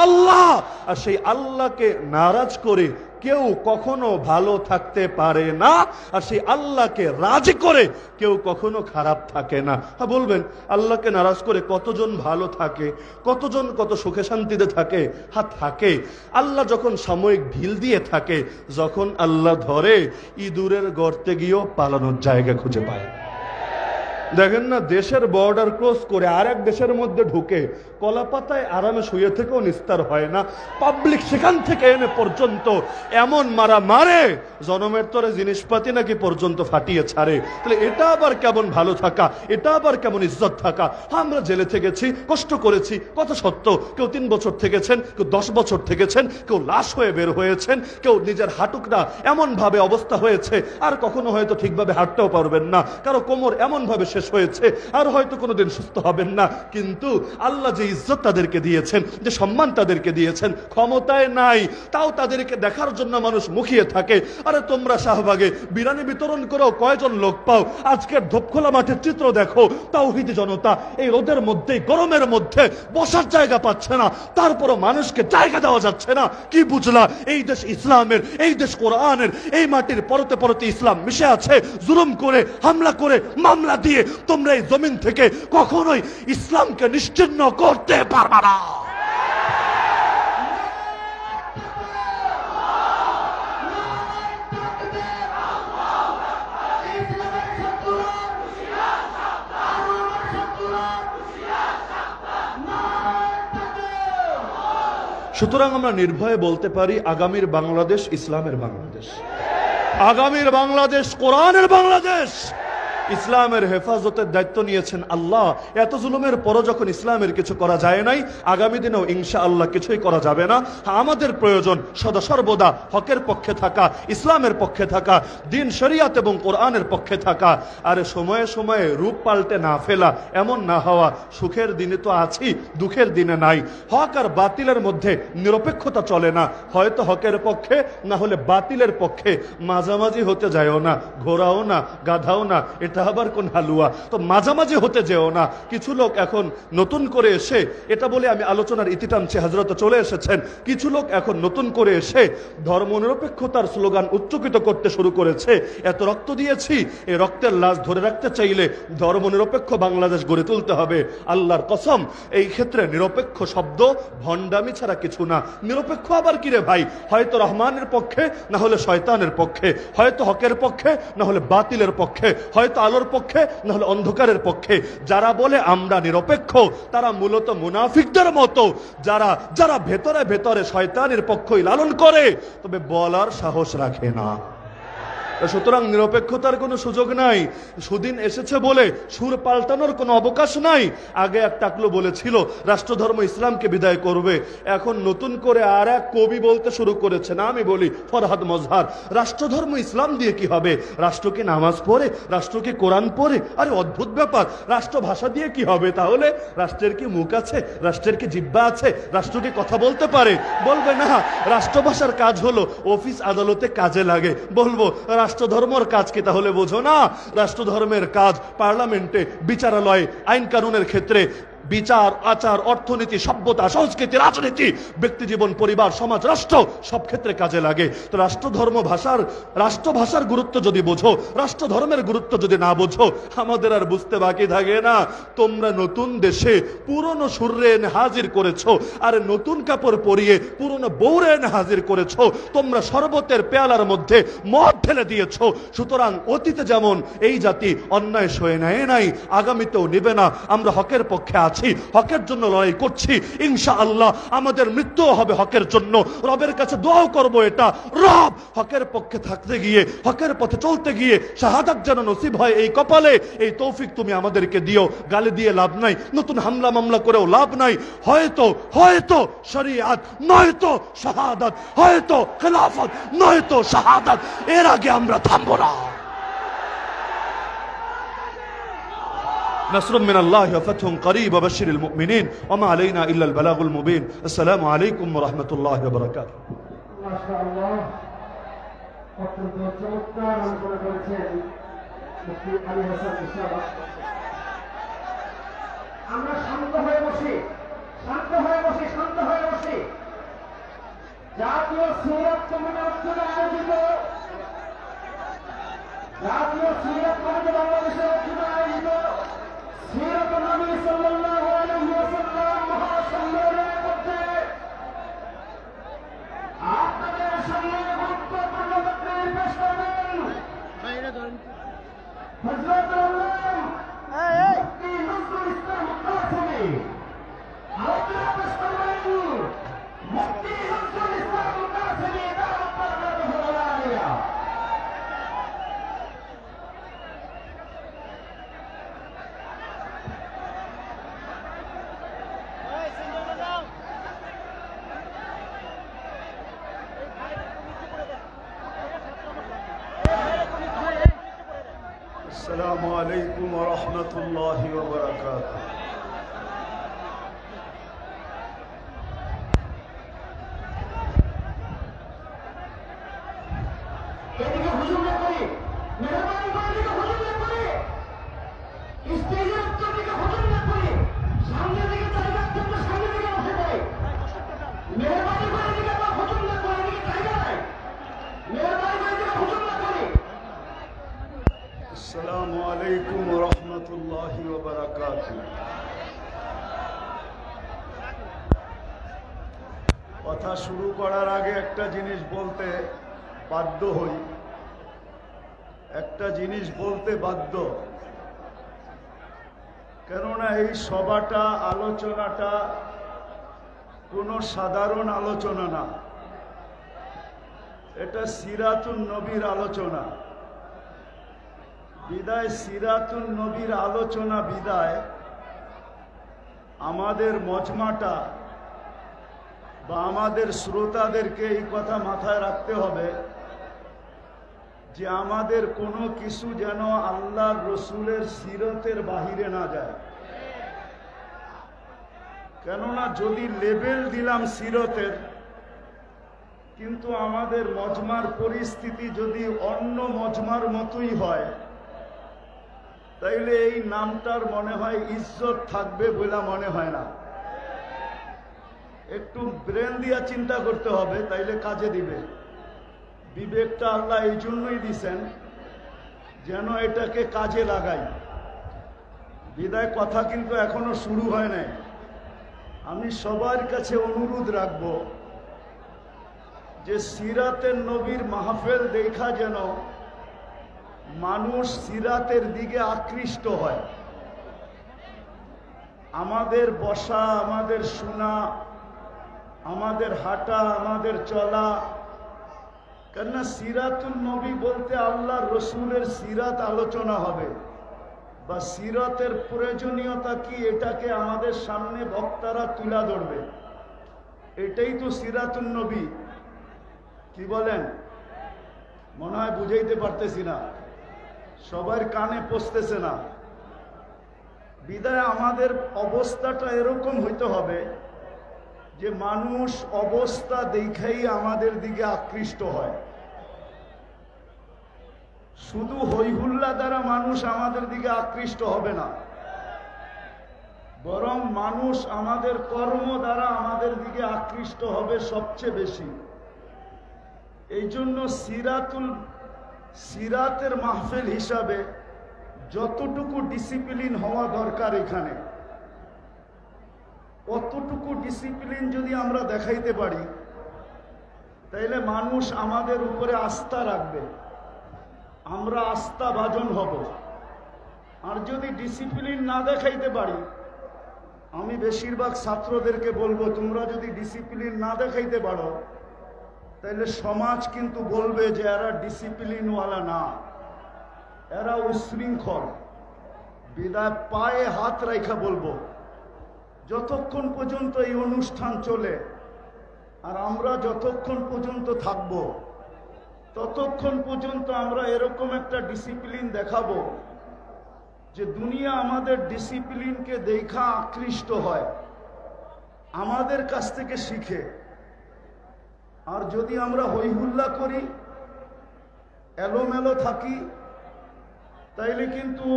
আল্লাহ। আর সেই আল্লাহকে নারাজ করে কেউ কখনো ভালো থাকতে পারে না, আর সেই আল্লাহকে রাজি করে কেউ কখনো খারাপ থাকে না। হ্যাঁ, বলবেন আল্লাহকে নারাজ করে কতজন ভালো থাকে, কতজন কত সুখে শান্তিতে থাকে? হ্যাঁ থাকে। আল্লাহ যখন সাময়িক ঢিল দিয়ে থাকে, যখন আল্লাহ ধরে, ইঁদুরের গর্তে গিয়েও পালানোর জায়গা খুঁজে পায়। দেখেন না, দেশের বর্ডার ক্রস করে আরেক দেশের মধ্যে ঢুকে কলাপাতায় আরামে শুয়ে থেকেও নিস্তার হয় না, পাবলিক সেখান থেকে এনে পর্যন্ত এমন মারা মারে, জনমের তরে জিনিসপাতি নাকি পর্যন্ত ফাটিয়ে ছাড়ে। তাহলে এটা আবার কেমন ভালো থাকা, এটা আবার কেমন ইজ্জত থাকা? আমরা জেলে থেকেছি, কষ্ট করেছি, কত সত্য। কেউ 3 বছর থেকেছেন, কেউ 10 বছর থেকেছেন, কেউ লাশ হয়ে বের হয়েছেন, কেউ নিজের হাঁটুকটা এমন ভাবে অবস্থা হয়েছে আর কখনো হয়তো ঠিকভাবে হাঁটতেও পারবেন না, কারো কোমর এমন ভাবে শেষ হয়েছে আর হয়তো কোনোদিন সুস্থ হবেন না। কিন্তু আল্লাহ যে ইজ্জত তাদেরকে দিয়েছেন, যে সম্মান তাদেরকে দিয়েছেন, ক্ষমতায় নাই, তাও তাদেরকে দেখার জন্য মানুষ মুখিয়ে থাকে। আরে তোমরা শাহবাগে বিরিয়ানি বিতরণ করেও কয়জন লোক পাও? আজকের ধোপখোলা মাঠের চিত্র দেখো, তাওহীদি জনতা এই রোদের মধ্যে, গরমের মধ্যে বসার জায়গা পাচ্ছে না, তারপরও মানুষকে জায়গা দেওয়া যাচ্ছে না। কি বুঝলা? এই দেশ ইসলামের, এই দেশ কোরআনের, এই মাটির পরতে পরতে ইসলাম মিশে আছে। জুলুম করে, হামলা করে, মামলা দিয়ে তোমরা এই জমিন থেকে কখনোই ইসলামকে নিশ্চিহ্ন করতে পারবে না। সুতরাং আমরা নির্ভয়ে বলতে পারি, আগামীর বাংলাদেশ ইসলামের বাংলাদেশ, আগামীর বাংলাদেশ কোরআনের বাংলাদেশ, ইসলামের হেফাজতের দায়িত্ব নিয়েছেন আল্লাহ। এত জুলুমের পরও যখন ইসলামের কিছু করা যায় নাই, আগামী দিনেও ইনশাআল্লাহ কিছুই করা যাবে না। আমাদের প্রয়োজন সদা সর্বদা হকের পক্ষে থাকা, ইসলামের পক্ষে থাকা, দিন শরিয়াত এবং কোরআনের পক্ষে থাকা। আর সময়ে সময়ে রূপ পাল্টে না ফেলা, এমন না হওয়া। সুখের দিনে তো আছি, দুঃখের দিনে নাই। হক আর বাতিলের মধ্যে নিরপেক্ষতা চলে না। হয়তো হকের পক্ষে, না হলে বাতিলের পক্ষে। মাঝামাঝি হতে যায়ও না, ঘোরাও না, গাধাও না, এটা আবার কোন হালুয়া। তো মাঝামাঝি হতে যেও না। কিছু লোক এখন নতুন করে এসে, এটা বলে আমি আলোচনার ইতি টানছি, হযরত চলে এসেছেন। কিছু লোক এখন নতুন করে এসে ধর্মনিরপেক্ষতার স্লোগান উচ্চকিত করতে শুরু করেছে। এত রক্ত দিয়েছি, এই রক্তের লাশ ধরে রাখতে চাইলে ধর্মনিরপেক্ষ বাংলাদেশ গড়ে তুলতে হবে। আল্লাহর কসম, এই ক্ষেত্রে নিরপেক্ষ শব্দ ভণ্ডামি ছাড়া কিছু না। নিরপেক্ষ আবার কি রে ভাই? হয়তো রহমানের পক্ষে, না হলে শয়তানের পক্ষে। হয়তো হকের পক্ষে, না হলে বাতিলের পক্ষে। হয়তো আলোর পক্ষে, না হলে অন্ধকারের পক্ষে। যারা বলে আমরা নিরপেক্ষ, তারা মূলত মুনাফিকদের মতো, যারা যারা ভেতরে ভেতরে শয়তানের পক্ষই লালন করে, তবে বলার সাহস রাখে না। সুতরাং নিরপেক্ষতার কোনো সুযোগ নাই। সুদিন এসেছে বলে সুর পাল্টানোর কোনো অবকাশ নাই। আগে এক টাকলো বলেছিল রাষ্ট্রধর্ম ইসলামকে বিদায় করবে, এখন নতুন করে আর এক কবি বলতে শুরু করেছে, না আমি বলি ফরহাদ মজহার, রাষ্ট্রধর্ম ইসলাম দিয়ে কি হবে? রাষ্ট্র কি নামাজ পড়ে? রাষ্ট্র কি কোরআন পড়ে? আরে অদ্ভুত ব্যাপার। রাষ্ট্র ভাষা দিয়ে কি হবে তাহলে? রাষ্ট্রের কি মুখ আছে? রাষ্ট্রের কি জিহ্বা আছে? রাষ্ট্র কি কথা বলতে পারে? বলবে না। রাষ্ট্রভাষার কাজ হলো অফিস আদালতে কাজে লাগে। বলবো রাষ্ট্রধর্মের কাজ কি তাহলে বোঝো না? রাষ্ট্রধর্মের কাজ পার্লামেন্টে, বিচারালয়ে, আইন কানুনের ক্ষেত্রে, বিচার, আচার, অর্থনীতি, সভ্যতা, সংস্কৃতি, রাজনীতি, ব্যক্তি জীবন, পরিবার, সমাজ, রাষ্ট্র, সব ক্ষেত্রে কাজে লাগে। তো রাষ্ট্রভাষার গুরুত্ব যদি বোঝো, রাষ্ট্রধর্মের গুরুত্ব যদি না বোঝো, আমাদের আর বুঝতে বাকি থাকে না। তোমরা নতুন দেশে পুরনো সুরে এনে হাজির করেছো, আর নতুন কাপড় পরিয়ে পুরনো বউরে এনে হাজির করেছো। তোমরা শরবতের পেয়ালার মধ্যে মদ ঢেলে দিয়েছো। সুতরাং অতীতে যেমন এই জাতি অন্যায় সয়ে নেয় নাই, আগামীতেও নিবে না। আমরা হকের পক্ষে আছি, হকের জন্য লড়াই করছি। ইনশাআল্লাহ আমাদের মৃত্যু হবে হকের জন্য। রবের কাছে দোয়াও করব এটা, রব হকের পক্ষে থাকতে গিয়ে, হকের পথে চলতে গিয়ে শাহাদাত যেন নসিব হয় এই কপালে। এই তৌফিক তুমি আমাদেরকে দিও। গালি দিয়ে লাভ নাই, নতুন হামলা মামলা করেও লাভ নাই। হয়তো শরিয়াত, নয়তো শাহাদাত, হয়তো খেলাফত, নয়তো শাহাদাত। এর আগে আমরা থামবো না। نصر من الله وفتح قريب وبشر المؤمنين وما علينا إلا البلاغ المبين. السلام عليكم ورحمة الله وبركاته.
ما شاء الله. অত্যন্ত চমৎকার আলোচনা করেছেন মুফতি আলী হাসান ইসলাম। আমরা শান্ত হয়ে বসি, জাতীয় সিরাত কমিটির উদ্যোগে আয়োজিত, জাতীয় সিরাত কমিটি বাংলাদেশের উদ্যোগে আয়োজিত সিরাত নবী সাল্লাল্লাহু আলাইহি ওয়াসাল্লাম মহাসম্মেলনের মধ্যে আপনাদের সামনে গুরুত্বপূর্ণ বক্তব্য পেশ করবেন হযরত আল্লাহ মুফতি নজরুল ইসলাম কাসেমী। আলোচনা পেশ করবেন মুফতি নজরুল ইসলাম কাসেমী দাওয়াত বারাকাতুহু আলাইয়া।
السلام عليكم ورحمة الله وبركاته. السلام عليكم ورحمة الله وبركاته. কথা শুরু করার আগে একটা জিনিস বলতে বাধ্য হই, কেননা এই সভাটা, আলোচনাটা কোনো সাধারণ আলোচনা না, এটা সিরাতুন নবীর আলোচনা।
বিদায় সিরাতুন নবীর আলোচনা বিদায় আমাদের মজমাটা বা আমাদের শ্রোতাদেরকে এই কথা মাথায় রাখতে হবে যে আমাদের কোনো কিছু যেন আল্লাহর রসুলের সিরতের বাহিরে না যায়। কেননা যদি লেবেল দিলাম সিরতের, কিন্তু আমাদের মজমার পরিস্থিতি যদি অন্য মজমার মতোই হয়, তাইলে এই নামটার মনে হয় ইজ্জত থাকবে বলে মনে হয় না। একটু ব্রেন দিয়া চিন্তা করতে হবে, তাইলে কাজে দিবে। বিবেকটা আল্লাহ এই জন্যই দিছেন যেন এটাকে কাজে লাগাই। বিদায় কথা কিন্তু এখনো শুরু হয় নাই। আমি সবার কাছে অনুরোধ রাখব যে সিরাতের নবীর মাহফিল দেখা যেন মানুষ সিরাতের দিকে আকৃষ্ট হয়। আমাদের বসা, আমাদের শোনা, আমাদের হাঁটা, আমাদের চলা, কেননা সিরাতুল নবী বলতে আল্লাহর রসুলের সিরাত আলোচনা হবে বা সিরাতের প্রয়োজনীয়তা কি এটাকে আমাদের সামনে বক্তারা তুলে ধরবে। এটাই তো সিরাতুল নবী। কি বলেন? মনে হয় বুঝাইতে পারতেছি না, সবার কানে পৌঁছতেছে না। বিদায় আমাদের অবস্থাটা এরকম হইতে হবে যে মানুষ অবস্থা দেখাই আমাদের দিকে আকৃষ্ট হয়। শুধু হইহুল্লা দ্বারা মানুষ আমাদের দিকে আকৃষ্ট হবে না, বরং মানুষ আমাদের কর্ম দ্বারা আমাদের দিকে আকৃষ্ট হবে সবচেয়ে বেশি। এই জন্য সিরাতের মাহফিল হিসাবে যতটুকু ডিসিপ্লিন হওয়া দরকার এখানে, অতটুকু ডিসিপ্লিন যদি আমরা দেখাইতে পারি, তাইলে মানুষ আমাদের উপরে আস্থা রাখবে, আমরা আস্থাভাজন হব। আর যদি ডিসিপ্লিন না দেখাইতে পারি, আমি বেশিরভাগ ছাত্রদেরকে বলবো, তোমরা যদি ডিসিপ্লিন না দেখাইতে পারো, তাইলে সমাজ কিন্তু বলবে যে এরা ডিসিপ্লিনওয়ালা না, এরা উশৃঙ্খল। বিদায় পায়ে হাত রাখা বলবো, যতক্ষণ পর্যন্ত এই অনুষ্ঠান চলে আর আমরা যতক্ষণ পর্যন্ত থাকব, ততক্ষণ পর্যন্ত আমরা এরকম একটা ডিসিপ্লিন দেখাবো যে দুনিয়া আমাদের ডিসিপ্লিনকে দেখা আকৃষ্ট হয়, আমাদের কাছ থেকে শিখে। আর যদি আমরা হইহুল্লা করি, এলোমেলো থাকি, তাইলে কিন্তু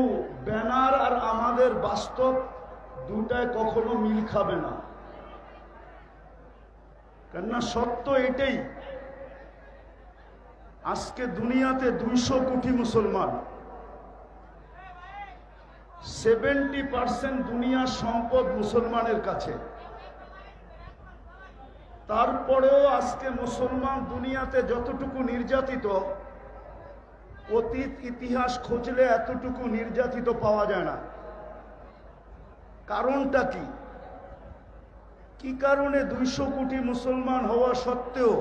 ব্যানার আর আমাদের বাস্তব দুটায় কখনো মিল খাবে না। কেননা সত্য এটাই, আজকে দুনিয়াতে 200 কোটি মুসলমান, 70% দুনিয়ার সম্পদ মুসলমানের কাছে। তারপরেও আজকে মুসলমান দুনিয়াতে যতটুকু নির্যাতিত, অতীত ইতিহাস খুঁজলে এতটুকু নির্যাতিত পাওয়া যায় না। কারণটা কি? কি কারণে 200 কোটি মুসলমান হওয়া সত্ত্বেও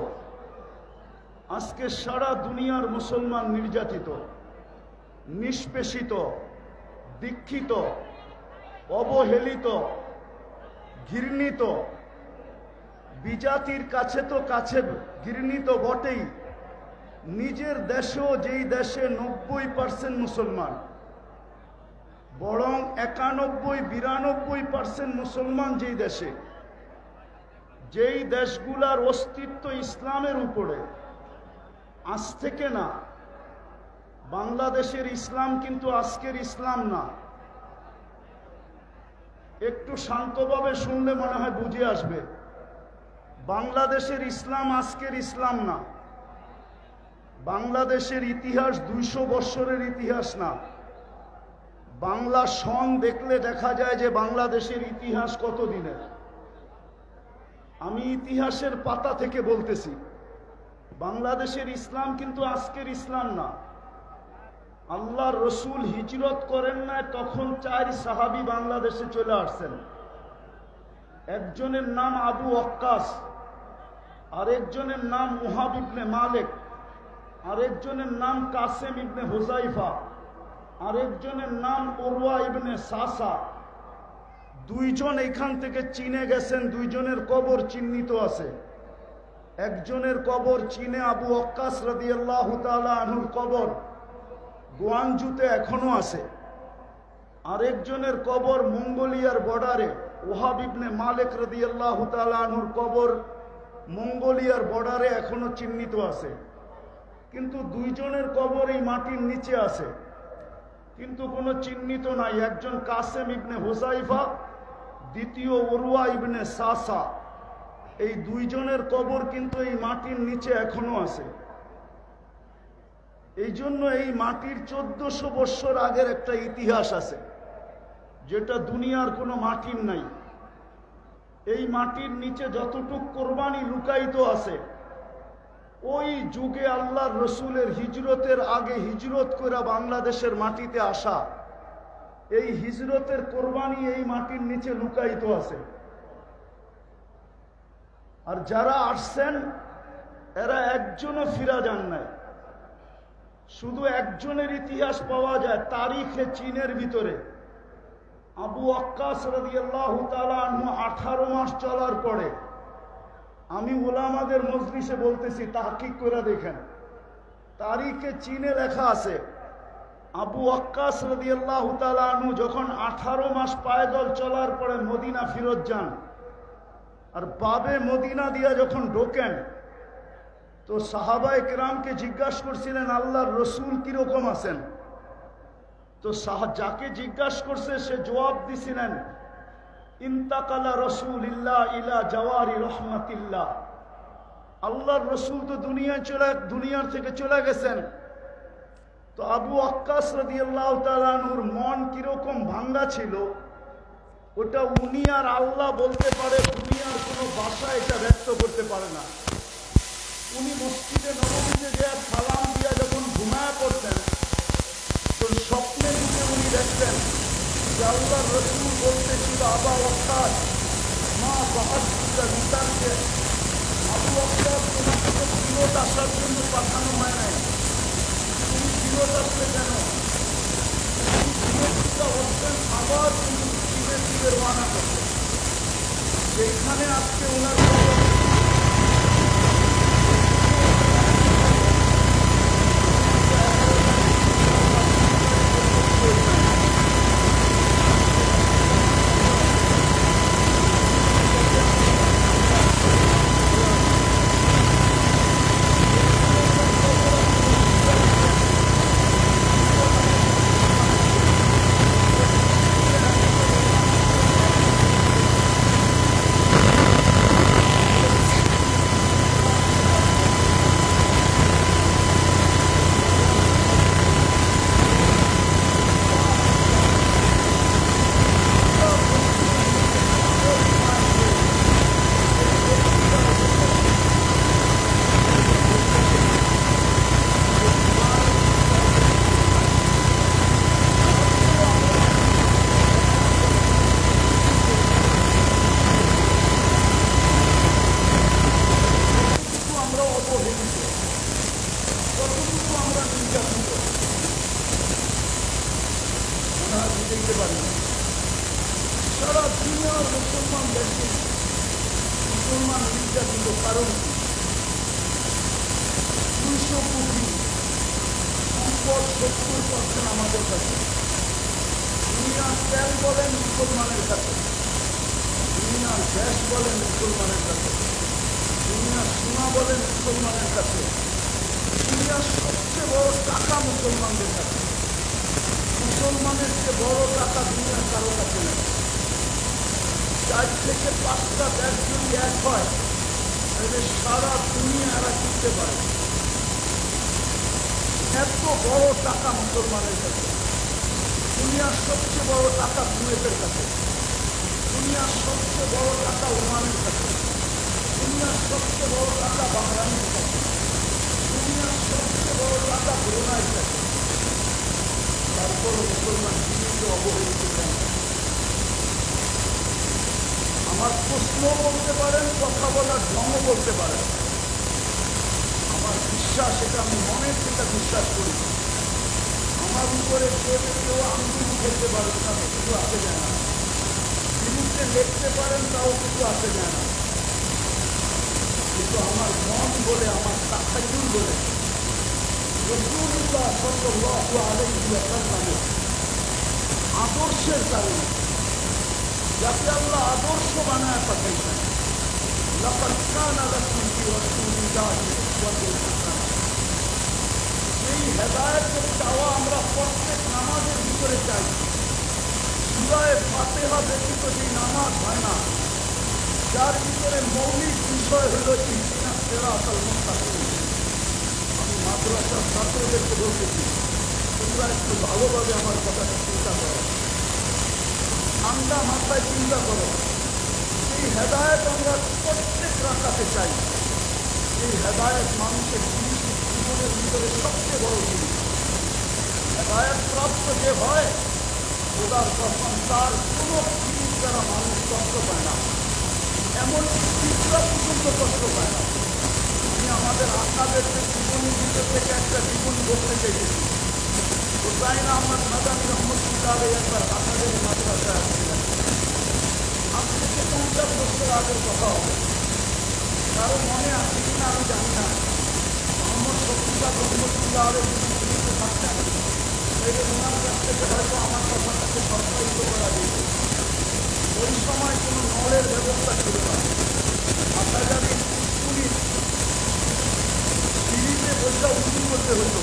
আজকে সারা দুনিয়ার মুসলমান নির্যাতিত, নিষ্পেষিত, দীক্ষিত, অবহেলিত, ঘৃণিত? বিজাতির কাছে তো কাছে ঘৃণিত বটেই, নিজের দেশেও যেই দেশে 90% মুসলমান, বরং 91-92% মুসলমান যেই দেশে, যেই দেশগুলার অস্তিত্ব ইসলামের উপরে, আজ থেকে না। বাংলাদেশের ইসলাম কিন্তু আজকের ইসলাম না। একটু শান্তভাবে শুনলে মনে হয় বুঝে আসবে। বাংলাদেশের ইসলাম আজকের ইসলাম না। বাংলাদেশের ইতিহাস 200 বৎসরের ইতিহাস না। বাংলা সন দেখলে দেখা যায় যে বাংলাদেশের ইতিহাস কত দিনের। আমি ইতিহাসের পাতা থেকে বলতেছি, বাংলাদেশের ইসলাম কিন্তু আজকের ইসলাম না। আল্লাহর রসুল হিজরত করেন না, তখন 4 সাহাবী বাংলাদেশে চলে আসছেন। একজনের নাম আবু ওয়াক্কাস, আরেকজনের নাম মুহাব ইবনে মালিক, আরেকজনের নাম কাসেম ইবনে হুজাইফা, আরেকজনের নাম উরওয়া ইবনে সাসা। দুইজন এখান থেকে চীনে গেছেন, দুইজনের কবর চিহ্নিত আছে। একজনের কবর চীনে আবু ওয়াক্কাস রাদিয়াল্লাহু তাআলা আনহুর কবর গোয়াংজুতে এখনো আছে। আরেকজনের কবর মঙ্গোলিয়ার বর্ডারে, ওহাব ইবনে মালিক রাদিয়াল্লাহু তাআলা আনহুর কবর মঙ্গোলিয়ার বর্ডারে এখনো চিহ্নিত আছে। কিন্তু দুইজনের কবর এই মাটির নিচে আছে, কিন্তু কোনো চিহ্নিত নাই। একজন কাসেম ইবনে হুযাইফা, দ্বিতীয় উরওয়া ইবনে সাসা। এই দুইজনের কবর কিন্তু এই মাটির নিচে এখনো আছে। এই জন্য এই মাটির 1400 বছর আগের একটা ইতিহাস আছে, যেটা দুনিয়ার কোনো মাটির নাই। এই মাটির নিচে যতটুক কোরবানি লুকায়িত আছে, ওই যুগে আল্লাহর রসুলের হিজরতের আগে হিজরত করে বাংলাদেশের মাটিতে আসা এই হিজরতের কোরবানি এই মাটির নিচে লুকায়িত আছে। আর যারা আসছেন এরা একজনও ফিরা যান নাই। শুধু একজনের ইতিহাস পাওয়া যায় তারিখে চীনের ভিতরে। আবু ওয়াক্কাস রাদিয়াল্লাহু তাআলা আনহু 18 মাস চলার পরে, আমি উলামাদের মজলিসে বলতেছি, তাহকিক করে দেখেন, তারিখে চীনে লেখা আছে আবু ওয়াক্কাস রাদিয়াল্লাহু তাআলা আনহু যখন 18 মাস পায়দল চলার পরে মদিনা ফিরত যান, আর বাবে মদিনা দিয়া যখন ঢোকেন, তো সাহাবায়ে কেরামকে জিজ্ঞাসা করছিলেন আল্লাহর রসুল কিরকম আছেন। তো যাকে জিজ্ঞাসা করছে সে জবাব দিছিলেন, ইন্তাকালা রাসূলুল্লাহ ইলা জাওয়ারি রাহমাতিল্লাহ, আল্লাহর রসুল তো দুনিয়ার থেকে চলে গেছেন। তো আবু ওয়াক্কাস রাদিয়াল্লাহু তাআলা আনহুর মন কিরকম ভাঙ্গা ছিল, ওটা উনি আর আল্লাহ বলতে পারে, দুনিয়ার কোনো ভাষা এটা ব্যক্ত করতে পারে না। উনি মসজিদে নববীতে যে সালাম দিয়া যখন ঘুমায় পড়তেন, তো স্বপ্নে দিকে উনি দেখতেন যে আল্লাহর রসুল বলতেছিল, আবু ওয়াক্কাস মা বাহাদুরটা বিতানকে, আবু ওয়াক্কাস তোমাকে তো ফিরত আসার জন্য পাঠানো হয় নাই, তুমি ফিরত আসলে কেন? ফিরতটা হচ্ছেন আবার কিন্তু চীনের দিকে রওনা করছে। সেইখানে আজকে ওনার ভিতরে কেউ আঙ্গুল খেলতে পারেন না, কিছু আসে যায় না। বিরুদ্ধে লিখতে পারেন, তাও কিছু আসে যায় না। কিন্তু আমার মন বলে, আমার তাকাইয়ুল বলে রাসূলুল্লাহ সাল্লাল্লাহু আলাইহি ওয়াসাল্লামের আদর্শের কারণে, যাকে আল্লাহ আদর্শ বানায় পাঠাইছেন, লাকাদ কানা লাকুম ফি রাসূলিল্লাহি উসওয়াতুন হাসানাহ। সেই হেদায়েতের চাওয়া আমরা প্রত্যেক নামাজের ভিতরে চাই। সূরা ফাতিহা ব্যতীত যে নামাজ হয় না, যার ভিতরে মৌলিক বিষয় হল ইহদিনাস সিরাতাল মুস্তাকিম। আমি মাদ্রাসার ছাত্রদেরকে বলতেছি, তোমরা একটু ভালোভাবে আমার কথাটা চিন্তা করো, ঠান্ডা মাথায় চিন্তা করো। এই হেদায়েত আমরা প্রত্যেক রাকাতে চাই। এই হেদায়েত মানুষের জীবনের ভিতরে সবচেয়ে বড় জিনিস। হেদায়েত প্রাপ্ত যে হয়, খোদার কসম, তার কোনো জিনিস দ্বারা মানুষ কষ্ট পায় না, এমনকি পিঁপড়া পর্যন্ত কষ্ট পায় না। আমি আমাদের আকাবের জীবনের ভিতর থেকে একটা জীবন বলতে চাইতেছি। হুসাইন আহমদ মাদানী রহমতুল্লাহ একবার আকাবের মাদ্রাসায় আসছিলেন। আজ থেকে 50 বছর আগের কথা হবে, কারো মনে আছে কিনা আমি জানি না। মোহাম্মদ শফিউল্লাহ রহমতুল্লাহ যদি থাকতেন, তাহলে ওনার কাছ থেকে হয়তো আমার কথাটাকে সরকারিত করা যেত। ওই সময় কোনো নলের ব্যবস্থা ছিল না। হাটাজারি স্কুলের সিঁড়িতে বসে উজু করতে হতো।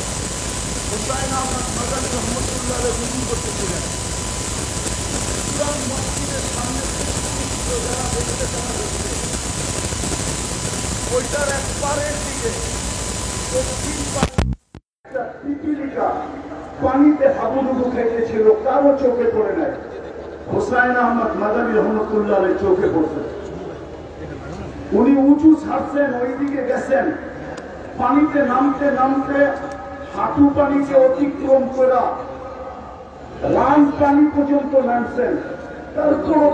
হুসাইন আহমদ মাদানী রহমতুল্লাহ উজু করতেছিলেন। পুরান মসজিদের সামনে যারা দেখতে তারা দেখতে, ওইটার এক পারের দিকে দক্ষিণ পারে একটা পিপিলিকা পানিতে হাবুডুবু খেতেছিল, কারো চোখে পড়ে নাই। হুসাইন আহমদ মাদানী রহমতুল্লাহ চোখে পড়ছে। উনি উঁচু ছাড়ছেন, ওইদিকে গেছেন, পানিতে নামতে নামতে হাঁটু পানিকে অতিক্রম করা রান পানি পর্যন্ত নামছেন। তারপরও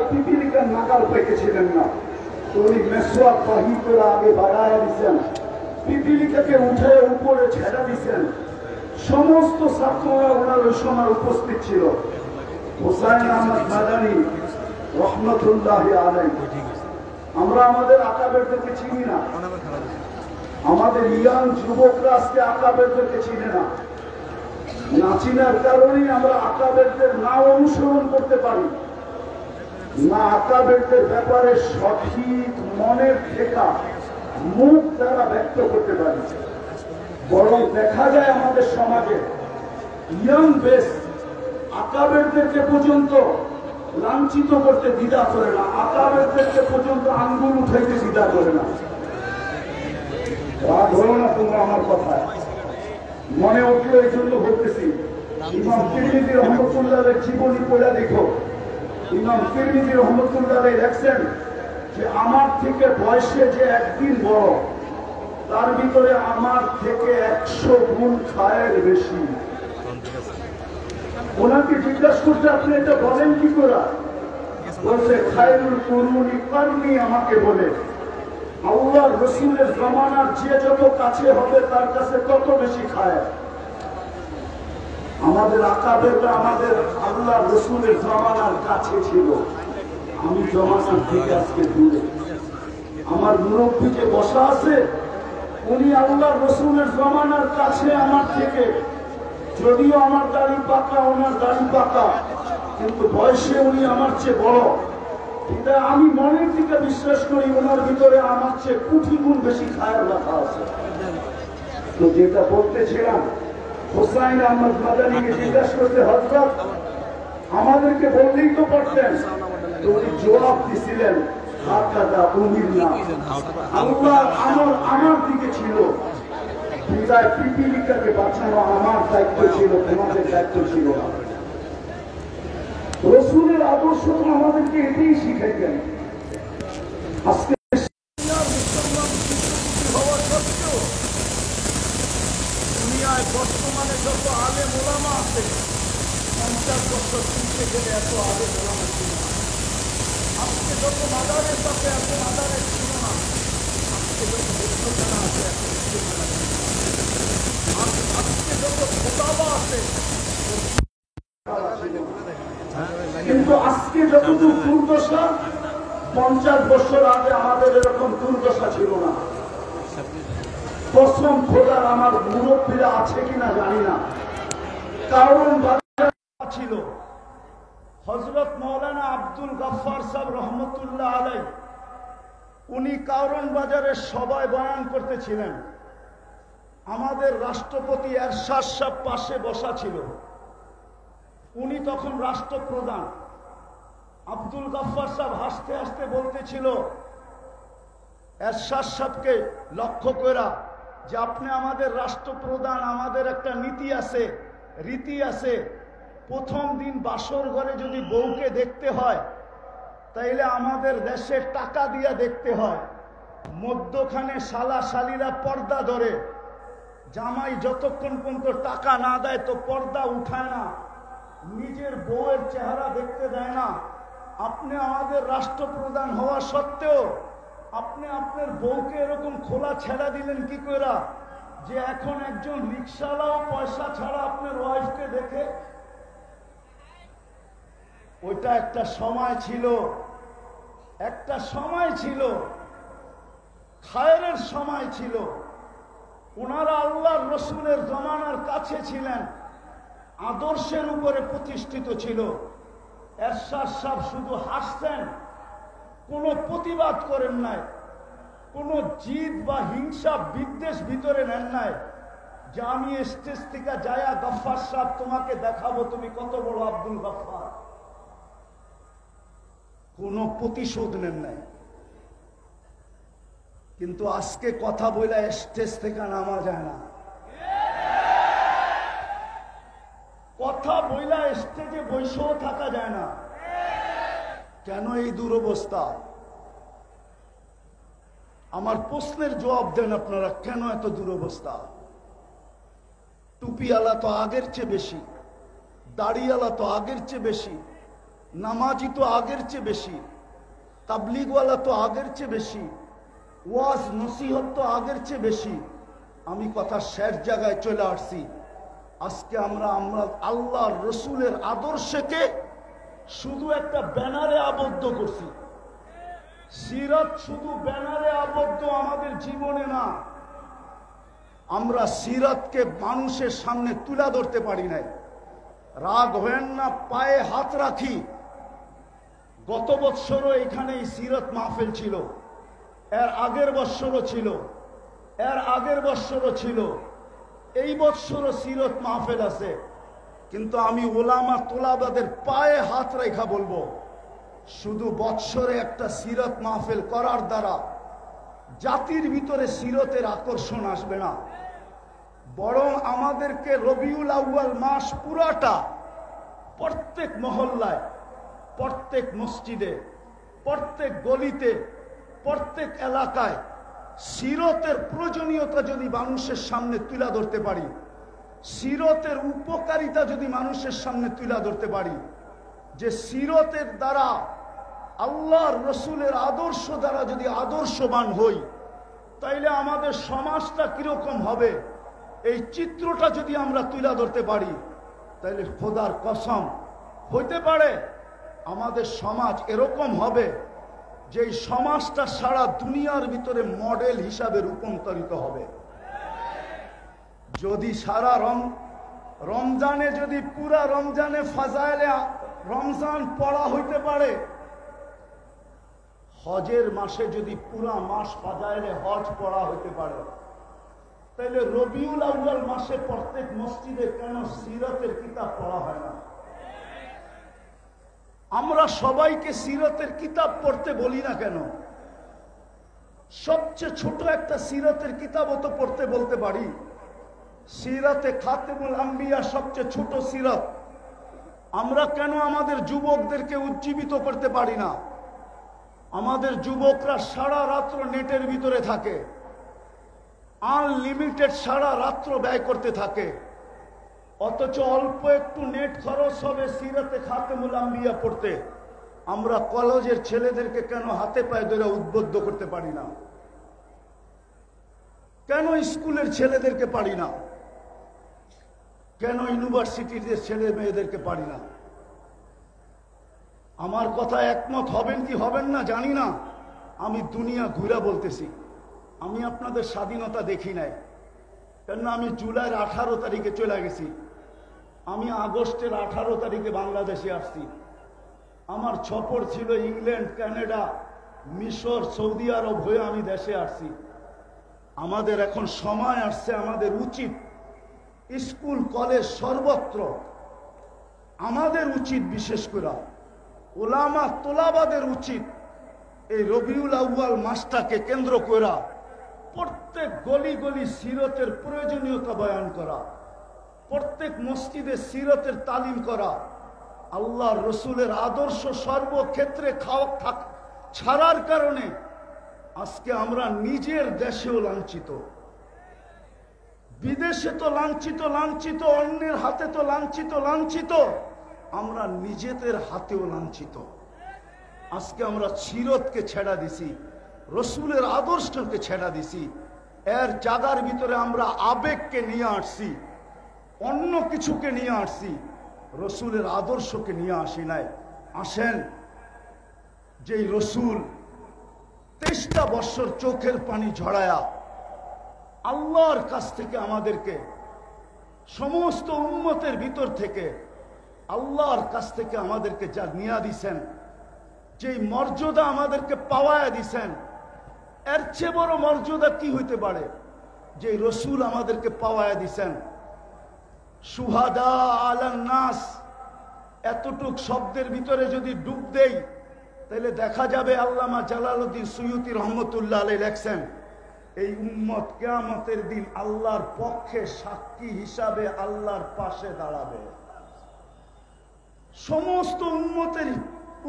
পিপিলিকার নাগাল পেকেছিলেন না। উনি মেসওয়াক বাহি করে আগে বাড়ায় দিচ্ছেন, পিপিলিকাকে উঠে উপরে ছেড়ে দিচ্ছেন। সমস্ত ছাত্ররা ওনার ওই সময় উপস্থিত ছিল। হুসাইন আহমদ মাদানী রহমতুল্লাহ আলাইহি। আমরা আমাদের আকাবেরদেরকে চিনি না, আমাদের ইয়াং যুবকরা আজকে আকাবেরদেরকে চিনে না। না চিনার কারণেই আমরা আকাবেরদের না অনুসরণ করতে পারি না, আকাবেরদের ব্যাপারে সঠিক মনের থেকে মুখ দ্বারা ব্যক্ত করতে পারি। বরং দেখা যায় আমাদের সমাজে ইয়াং বেস আকাবেরদেরকে পর্যন্ত লাঞ্ছিত করতে দ্বিধা করে না, আকাবেরদেরকে পর্যন্ত আঙ্গুল উঠাইতে দ্বিধা করে না। রাগ হলো না তোমরা আমার কথা, মনে উঠলো এই জন্য বলতেছি। ইমাম তিরমিজি রহমতুল্লাহের জীবনী পড়ে দেখো। ইমাম তিরমিজি রহমতুল্লাহ দেখছেন যে আমার থেকে বয়সে যে একদিন বড়, তার ভিতরে আমার থেকে 100 গুণ খায়ের বেশি। ওনাকে জিজ্ঞাসা করতে, আপনি এটা বলেন কি করে? বলছে খায়রুল কুরুনি কারনি, আমাকে বলে আল্লাহর রসুলের জমানার যে যত কাছে হবে তার কাছে তত বেশি খায়। আমাদের আকাবেররা আমাদের আল্লাহর রসুলের জমানার কাছে ছিল, আমি জমানার থেকে আজকে দূরে। আমার মুরব্বী যে বসা আছে, উনি আল্লাহর রসুলের জমানার কাছে আমার থেকে। যদিও আমার দাড়ি পাকা, ওনার দাড়ি পাকা, কিন্তু বয়সে উনি আমার চেয়ে বড়। এটা আমি মনের থেকে বিশ্বাস করি, ওনার ভিতরে আমার চেয়ে কোটি গুণ বেশি খায়ের রাখা আছে। তো যেটা বলতেছিলাম, হুসাইন আহমদ মাদানীকে জিজ্ঞাসা করতে, হযরত আমাদেরকে বললেই তো পারতেন। তো উনি জবাব দিছিলেন, হাকাদা উমিরনা, আল্লাহ আমার দিকে ছিল, বিদায় পিপিলিকাকে বাঁচানো আমার দায়িত্ব ছিল, তোমাদের দায়িত্ব ছিল না। রসুলের আদর্শ আমাদেরকে এটাই শিখাইতেন। আজকে মুসলমান হওয়া সত্ত্বেও দুনিয়ায় বর্তমানে যত আলেম ওলামা আছে, 50 বছর পিছিয়ে গেলে এত আলেম ওলামা ছিল না। আজকে যত মাদারের সাথে এত মাদারের ছিল না। আজকে যত বিশ্বখানা আছে এত বিশ্বখানা ছিল না। আজকে যত খোতাবা আছে কিন্তু আজকে যতদূর দুর্দশা, 50 বছর আগে আমাদের এরকম দুর্দশা ছিল না। কসম খোদার, আমার মুরব্বীরা আছে কিনা জানি না, কারণ ছিল হযরত মাওলানা আব্দুল গফফার সাহেব রহমতুল্লাহ আলাইহি, উনি কারণ বাজারের সবাই বয়ান করতেছিলেন। আমাদের রাষ্ট্রপতি এরশাদ সাহেব পাশে বসা ছিল, উনি তখন রাষ্ট্রপ্রধান। আব্দুল গফফার সাহেব হাসতে হাসতে বলতেছিল এরশাদ সাহেবকে লক্ষ্য করা যে আপনি আমাদের রাষ্ট্রপ্রধান, আমাদের একটা নীতি আছে, রীতি আছে, প্রথম দিন বাসর ঘরে যদি বউকে দেখতে হয় তাইলে আমাদের দেশে টাকা দিয়া দেখতে হয়, মধ্যখানে শালা শালিরা পর্দা ধরে, জামাই যতক্ষণ পর্যন্ত টাকা না দেয় তো পর্দা উঠায় না, নিজের বউয়ের চেহারা দেখতে দেয় না। আপনি আমাদের রাষ্ট্রপ্রধান হওয়া সত্ত্বেও আপনি আপনার বউকে এরকম খোলা ছেড়া দিলেন কি করে যে এখন একজন রিকশাওয়ালাও পয়সা ছাড়া আপনার ওয়াইফকে দেখে? ওইটা একটা সময় ছিল, একটা সময় ছিল, খায়রের সময় ছিল। ওনারা আল্লাহর রসুলের জমানার কাছে ছিলেন, আদর্শের উপরে প্রতিষ্ঠিত ছিল। এরশাদ সাহেব শুধু হাসছেন, কোনো প্রতিবাদ করেন নাই, কোনো জিদ বা হিংসা বিদ্বেষ ভিতরে নেন নাই যে আমি স্টেজ থেকে যায়া গফফার সাহেব তোমাকে দেখাবো তুমি কত বড় আব্দুল গফফার। কোনো প্রতিশোধ নেন নাই। কিন্তু আজকে কথা বইলা স্টেজ থেকে নামা যায় না, কথা বইলা স্টেজে বসেও থাকা যায় না। কেন এই দুরবস্থা? আমার প্রশ্নের জবাব দেন আপনারা, কেন এত দুরবস্থা? টুপিওয়ালা তো আগের চেয়ে বেশি, দাড়িওয়ালা তো আগের চেয়ে বেশি, নামাজি তো আগের চেয়ে বেশি, তাবলিগওয়ালা তো আগের চেয়ে বেশি, ওয়াজ নসিহত তো আগের চেয়ে বেশি। আমি কথা শেষ জায়গায় চলে আসছি। আজকে আমরা আল্লাহর রসুলের আদর্শকে শুধু একটা ব্যানারে আবদ্ধ করছি। সিরাত শুধু ব্যানারে আবদ্ধ আমাদের জীবনে না। আমরা সিরাতকে মানুষের সামনে তুলে ধরতে পারি নাই। রাগ হয়েন না, পায়ে হাত রাখি। গত বৎসরও এখানে সিরাত মাহফিল ছিল, এর আগের বৎসরও ছিল, এর আগের বৎসরও ছিল, এই বৎসরও সিরাত মাহফিল আছে। কিন্তু আমি ওলামা তোলাবাদের পায়ে হাত রেখা বলবো, শুধু বৎসরে একটা সিরাত মাহফিল করার দ্বারা জাতির ভিতরে সিরতের আকর্ষণ আসবে না, বরং আমাদেরকে রবিউল আউয়াল মাস পুরাটা প্রত্যেক মহল্লায়, প্রত্যেক মসজিদে, প্রত্যেক গলিতে, প্রত্যেক এলাকায় সিরতের প্রয়োজনীয়তা যদি মানুষের সামনে তুলে ধরতে পারি, সিরতের উপকারিতা যদি মানুষের সামনে তুলে ধরতে পারি, যে সিরতের দ্বারা আল্লাহর রসুলের আদর্শ দ্বারা যদি আদর্শবান হই, তাইলে আমাদের সমাজটা কিরকম হবে, এই চিত্রটা যদি আমরা তুলে ধরতে পারি, তাইলে খোদার কসম হইতে পারে আমাদের সমাজ এরকম হবে যে এই সমাজটা সারা দুনিয়ার ভিতরে মডেল হিসাবে রূপান্তরিত হবে। যদি সারা রমজানে যদি পুরা রমজানে ফাজাইলে রমজান পড়া হইতে পারে, হজের মাসে যদি পুরা মাস ফাজাইলে হজ পড়া হইতে পারে, তাহলে রবিউল আউয়াল মাসে প্রত্যেক মসজিদে কেন সিরাতের কিতাব পড়া হয় না? আমরা সবাইকে সিরাতের কিতাব পড়তে বলি না কেন? সবচেয়ে ছোট একটা সিরাতের কিতাবও তো পড়তে বলতে পারি। সিরাতে খাতেমুল আম্বিয়া সবচেয়ে ছোট সিরাত, আমরা কেন আমাদের যুবকদেরকে উজ্জীবিত করতে পারি না? আমাদের যুবকরা সারা রাত্র নেটের ভিতরে থাকে, আনলিমিটেড সারা রাত্র ব্যয় করতে থাকে, অথচ অল্প একটু নেট খরচ হবে সিরাতে খাতেমুল আম্বিয়া পড়তে। আমরা কলেজের ছেলেদেরকে কেন হাতে পায়ে ধরে উদ্বুদ্ধ করতে পারি না? কেন স্কুলের ছেলেদেরকে পারি না? কেন ইউনিভার্সিটির ছেলে মেয়েদেরকে পারি না? আমার কথা একমত হবেন কি হবেন না জানি না, আমি দুনিয়া ঘুরে বলতেছি, আমি আপনাদের স্বাধীনতা দেখি নাই, কেননা আমি জুলাইয়ের 18 তারিখে চলে গেছি, আমি আগস্টের 18 তারিখে বাংলাদেশে আসছি। আমার সফর ছিল ইংল্যান্ড, কানাডা, মিশর, সৌদি আরব হয়ে আমি দেশে আসছি। আমাদের এখন সময় আসছে, আমাদের উচিত স্কুল কলেজ সর্বত্র আমাদের উচিত, বিশেষ করে ওলামা তোলাবাদের উচিত এই রবিউল আউয়াল মাসটাকে কেন্দ্র করা প্রত্যেক গলি গলি সিরতের প্রয়োজনীয়তা বয়ান করা, প্রত্যেক মসজিদে সিরতের তালিম করা, আল্লাহ রসুলের আদর্শ সর্বক্ষেত্রে ছাড়ার কারণে আজকে আমরা নিজের দেশেও লাঞ্ছিত, বিদেশে তো লাঞ্ছিত, অন্যের হাতে তো লাঞ্ছিত, আমরা নিজেদের হাতেও লাঞ্ছিত। আজকে আমরা সিরতকে ছেড়া দিছি, রসুলের আদর্শকে ছেড়া দিছি, এর জায়গার ভিতরে আমরা আবেগকে নিয়ে আসছি, অন্য কিছুকে নিয়ে আসছি, রসুলের আদর্শকে নিয়ে আসি নাই। আসেন, যেই রসুল 23টা বছর চোখের পানি ঝরায়া আল্লাহর কাছ থেকে আমাদেরকে, সমস্ত উম্মতের ভিতর থেকে আল্লাহর কাছ থেকে আমাদেরকে যা নিয়ে দিছেন, যেই মর্যাদা আমাদেরকে পাওয়ায় দিছেন, এর চেয়ে বড় মর্যাদা কি হইতে পারে? যে রসুল আমাদেরকে পাওয়ায় দিছেন। সুহাদা আলান নাস, এতটুক শব্দের ভিতরে যদি ডুব দেই তাহলে দেখা যাবে আল্লামা জালালউদ্দিন সুয়ুতি রহমতুল্লাহ আলাইহি লেখছেন, এই উম্মত কিয়ামতের দিন আল্লাহর পক্ষে সাক্ষী হিসাবে আল্লাহর পাশে দাঁড়াবে। সমস্ত উম্মতের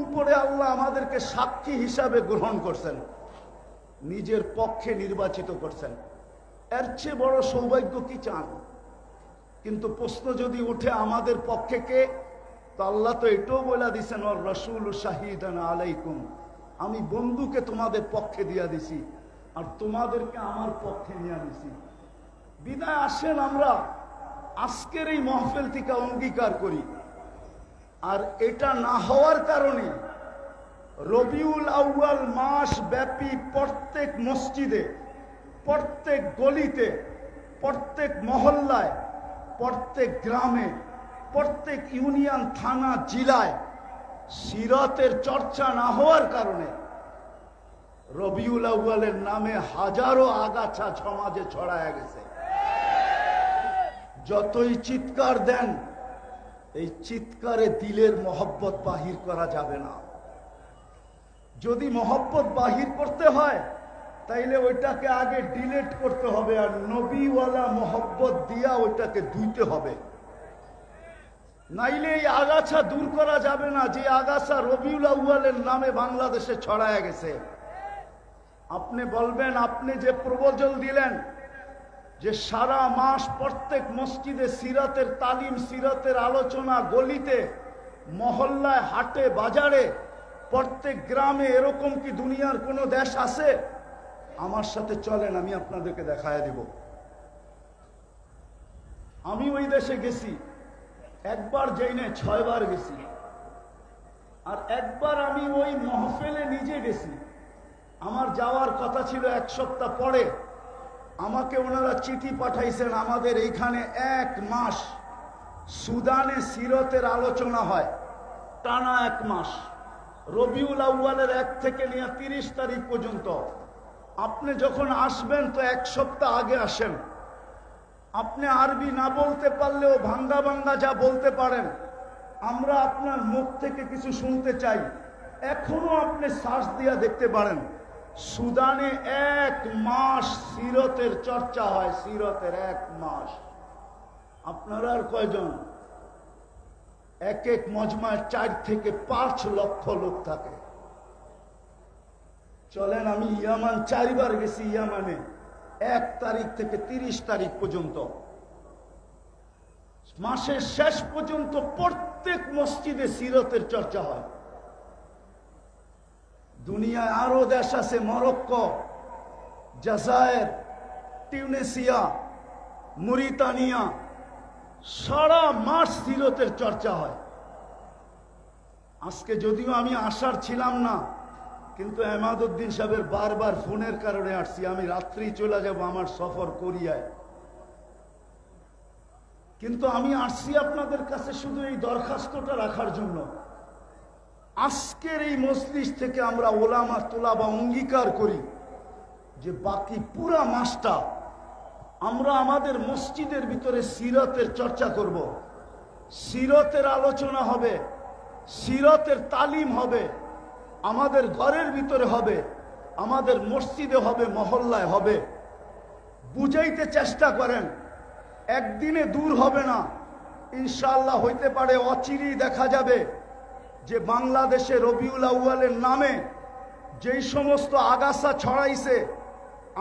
উপরে আল্লাহ আমাদেরকে সাক্ষী হিসাবে গ্রহণ করছেন, নিজের পক্ষে নির্বাচিত করছেন। এর চেয়ে বড় সৌভাগ্য কি চান? কিন্তু প্রশ্ন যদি উঠে আমাদের পক্ষে কে, তো আল্লাহ তো এটাও বলে দিছেন, ওর রাসূল শাহিদান আলাইকুম, আমি বন্ধুকে তোমাদের পক্ষে দিয়া দিছি আর তোমাদেরকে আমার পক্ষে নিয়ে দিছি। বিদায় আসেন আমরা আজকের এই মাহফিল থেকে অঙ্গীকার করি, আর এটা না হওয়ার কারণে রবিউল আউয়াল মাস ব্যাপী প্রত্যেক মসজিদে, প্রত্যেক গলিতে, প্রত্যেক মহল্লায়, প্রত্যেক গ্রামে, প্রত্যেক ইউনিয়ন, থানা, জেলায় সিরাতের চর্চা না হওয়ার কারণে রবিউল আউয়ালের নামে হাজারো আগাছা সমাজে ছড়ায় গেছে। যতই চিৎকার দেন, এই চিৎকারে দিলের মহব্বত বাহির করা যাবে না। যদি মহব্বত বাহির করতে হয় তাইলে ওইটাকে আগে ডিলেট করতে হবে, আর নবীওয়ালা মহব্বত দিয়া ওইটাকে ধুইতে হবে, নাইলে এই আগাছা দূর করা যাবে না, যে আগাছা রবিউল আউয়ালের নামে বাংলাদেশে ছড়ায় গেছে। আপনি বলবেন, আপনি যে প্রবচন দিলেন যে সারা মাস প্রত্যেক মসজিদে সিরাতের তালিম, সিরাতের আলোচনা, গলিতে, মহল্লায়, হাটে, বাজারে, প্রত্যেক গ্রামে, এরকম কি দুনিয়ার কোনো দেশ আছে? আমার সাথে চলেন, আমি আপনাদেরকে দেখায় দেব। আমি ওই দেশে গেছি, একবার যাই না, 6 বার গেছি। আর একবার আমি ওই মহফিলে নিজে গেছি। আমার যাওয়ার কথা ছিল 1 সপ্তাহ পরে, আমাকে ওনারা চিঠি পাঠাইছেন, আমাদের এইখানে 1 মাস সুদানে সিরতের আলোচনা হয়, টানা 1 মাস, রবিউল আউয়ালের 1 থেকে নিয়ে 30 তারিখ পর্যন্ত। আপনি যখন আসবেন তো 1 সপ্তাহ আগে আসেন। আপনি আরবি না বলতে পারলেও ভাঙ্গা ভাঙ্গা যা বলতে পারেন, আমরা আপনার মুখ থেকে কিছু শুনতে চাই। এখনো আপনি সার্চ দিয়া দেখতে পারেন, সুদানে 1 মাস সিরতের চর্চা হয়, সিরতের 1 মাস। আপনারা আর কয়জন? এক এক মজমায় 4 থেকে 5 লক্ষ লোক থাকে। চলেন, আমি ইয়ামান 4 বার গেছি। ইয়ামানে 1 তারিখ থেকে 30 তারিখ পর্যন্ত, মাসের শেষ পর্যন্ত প্রত্যেক মসজিদে সিরতের চর্চা হয়। দুনিয়ায় আরো দেশ আছে, মরক্কো, জাজায়ের, টিউনিসিয়া, মরিতানিয়া, সারা মাস সিরতের চর্চা হয়। আজকে যদিও আমি আসার ছিলাম না, কিন্তু এমাদউদ্দিন সাহেবের বারবার ফোনের কারণে আসছি। আমি রাত্রেই চলে যাব আমার সফর কোরিয়ায়, কিন্তু আমি আসছি আপনাদের কাছে শুধু এই দরখাস্তটা রাখার জন্য। আজকের এই মজলিস থেকে আমরা ওলামা তোলাবা অঙ্গীকার করি যে বাকি পুরা মাসটা আমরা আমাদের মসজিদের ভিতরে সিরতের চর্চা করব, সিরতের আলোচনা হবে, সিরতের তালিম হবে, আমাদের ঘরের ভিতরে হবে, আমাদের মসজিদে হবে, মহল্লায় হবে। বুঝাইতে চেষ্টা করেন, একদিনে দূর হবে না, ইনশাআল্লাহ হইতে পারে অচিরেই দেখা যাবে যে বাংলাদেশে রবিউল আউয়ালের নামে যেই সমস্ত আগাছা ছড়াইছে,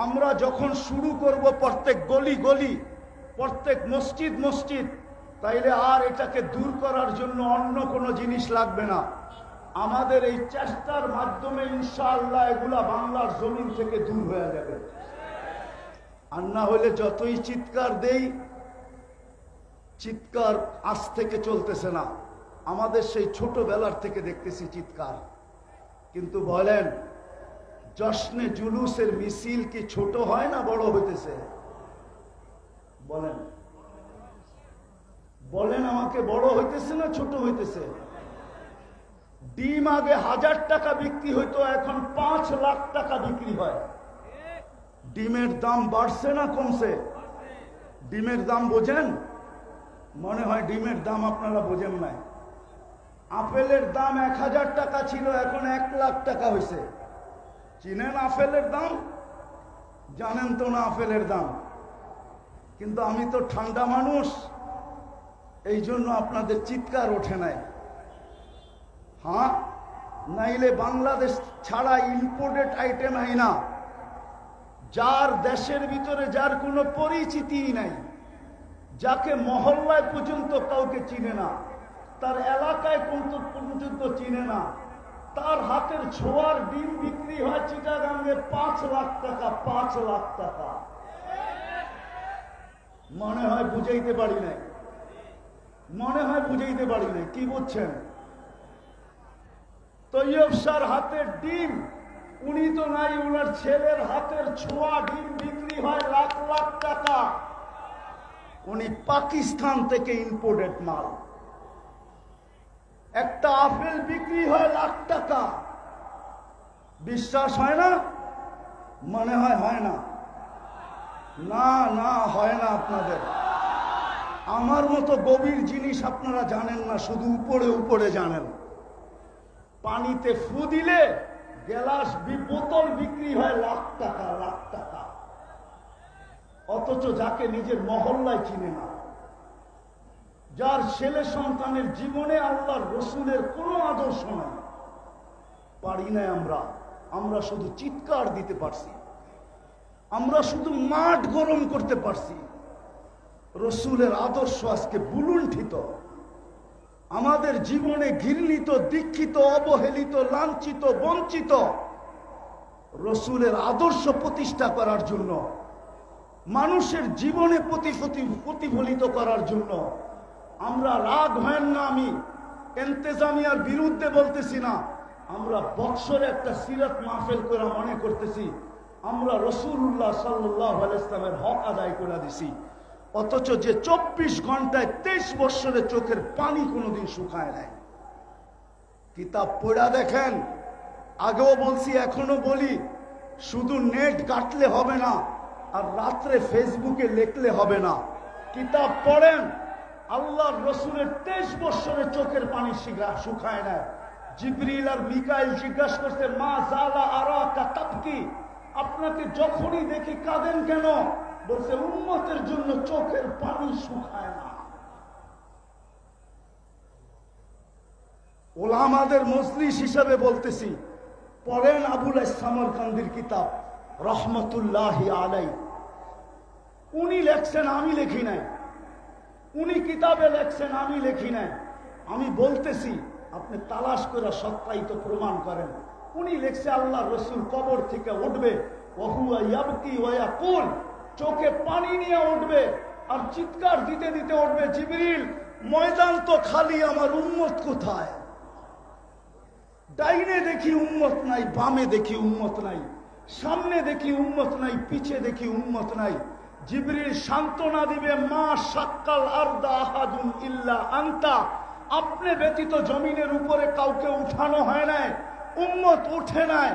আমরা যখন শুরু করব প্রত্যেক গলি গলি, প্রত্যেক মসজিদ মসজিদ, তাইলে আর এটাকে দূর করার জন্য অন্য কোনো জিনিস লাগবে না। আমাদের এই চেষ্টার মাধ্যমে ইনশাআল্লাহ এগুলা বাংলার জমিন থেকে দূর হয়ে যাবে। আর না হলে যতই চিৎকার দেই, চিৎকার আজ থেকে চলতেছে না, আমাদের সেই ছোটবেলার থেকে দেখতেছি চিৎকার। কিন্তু বলেন, জশ্নে জুলুসের মিছিল কি ছোট হয় না বড় হইতেছে? বলেন বলেন আমাকে, বড় হইতেছে না ছোট হইতেছে? ডিম আগে 1000 টাকা বিক্রি হইতো, এখন 5 লাখ টাকা বিক্রি হয়। ডিমের দাম বাড়ছে না কমছে? ডিমের দাম বোঝেন? মনে হয় ডিমের দাম আপনারা বোঝেন নাই। আপেলের দাম 1000 টাকা ছিল, এখন 1 লাখ টাকা হয়েছে। চিনেন আপেলের দাম? জানেন তো না আপেলের দাম? কিন্তু আমি তো ঠান্ডা মানুষ, এই জন্য আপনাদের চিৎকার ওঠে নাই। হ্যাঁ, নাইলে বাংলাদেশ ছাড়া ইম্পোর্টেড আইটেম হয় না। যার দেশের ভিতরে যার কোনো পরিচিতি নাই, যাকে মহল্লায় পর্যন্ত কাউকে চিনে না, তার এলাকায় পর্যন্ত চিনে না, তার হাতের ছোঁয়ার ডিম বিক্রি হয় চিটাগাঙ্গে 5 লাখ টাকা। 5 লাখ টাকা। মনে হয় বুঝাইতে পারি নাই, মনে হয় বুঝাইতে পারি নাই। কি বুঝছেন? তৈয়ব শাহর হাতের ডিম, উনি তো নাই, ওনার ছেলের হাতের ছোঁয়া ডিম বিক্রি হয় লাখ লাখ টাকা। উনি পাকিস্তান থেকে ইম্পোর্টেড মাল। একটা আপেল বিক্রি হয় লাখ টাকা। বিশ্বাস হয় না? মনে হয় হয় না? না না, হয় না আপনাদের। আমার মতো গভীর জিনিস আপনারা জানেন না, শুধু উপরে উপরে জানেন। পানিতে ফু দিলে গ্লাস বোতল বিক্রি হয় লাখ টাকা, লাখ টাকা। অথচ যাকে নিজের মহল্লায় চিনে না, যার ছেলে সন্তানের জীবনে আল্লাহর রসুলের কোনো আদর্শ নাই, পারি নাই আমরা। আমরা শুধু চিৎকার দিতে পারছি, আমরা শুধু মাঠ গরম করতে পারছি। রসুলের আদর্শ আজকে বুলুণ্ঠিত। আমাদের জীবনে ঘৃণিত, দীক্ষিত, অবহেলিত, লাঞ্ছিত, বঞ্চিত। রসুলের আদর্শ প্রতিষ্ঠা করার জন্য, মানুষের জীবনে প্রতিফলিত করার জন্য আমরা, রাগ হয় না, আমি ইন্তেজামিয়ার বিরুদ্ধে বলতেছি না, আমরা বৎসরে একটা সিরাত মাহফিল করে মনে করতেছি আমরা রাসূলুল্লাহ সাল্লাল্লাহু আলাইহি ওয়াসাল্লামের হক আদায় করে দিছি। অথচ যে 24 ঘন্টায় 23 বছরের চোখের পানি কোনোদিন শুকায় নাই। কিতাব পড়া দেখেন। আগেও বলছি, এখনো বলি, শুধু নেট ঘাটলে হবে না, আর রাত্রে ফেসবুকে লিখলে হবে না। কিতাব পড়েন। আল্লাহর রসুলের 23 বছরের চোখের পানি শুকায় না। জিবরিল আর মিকাইল জিজ্ঞাসা করতে, মা জালা আরাকা তাবকি, আপনাকে যখনই দেখি কাঁদেন কেন? বলছে, উম্মতের জন্য চোখের পানি শুকায় না। ওলামাদের মজলিস হিসাবে বলতেছি, পড়েন আবুল সামরকান্দির কিতাব রহমতুল্লাহি আলাই। উনি লেখছেন, আমি লিখি নাই। উনি কিতাবে লেখছেন, আমি লিখি নাই। আমি বলতেছি, আপনি তালাশ করে সত্যায়িত প্রমাণ করেন। উনি লেখছে, আল্লাহ রসুল কবর থেকে উঠবে, ওহুয়া ইয়াবকি ওয়া ইয়াকুল, চোখে পানি নিয়ে উঠবে আর চিৎকার দিতে দিতে উঠবে, জিবরিল ময়দান তো খালি, আমার উম্মত কোথায়? ডাইনে দেখি উম্মত নাই, বামে দেখি উম্মত নাই, সামনে দেখি উম্মত নাই, পিছে দেখি উম্মত নাই। জিবরিল সান্ত্বনা দিবে, মা শাক্কাল আরদা আহাদুন ইল্লা আনতা, আপনি ব্যতীত জমিনের উপরে কাউকে উঠানো হয় নাই, উম্মত উঠে নাই।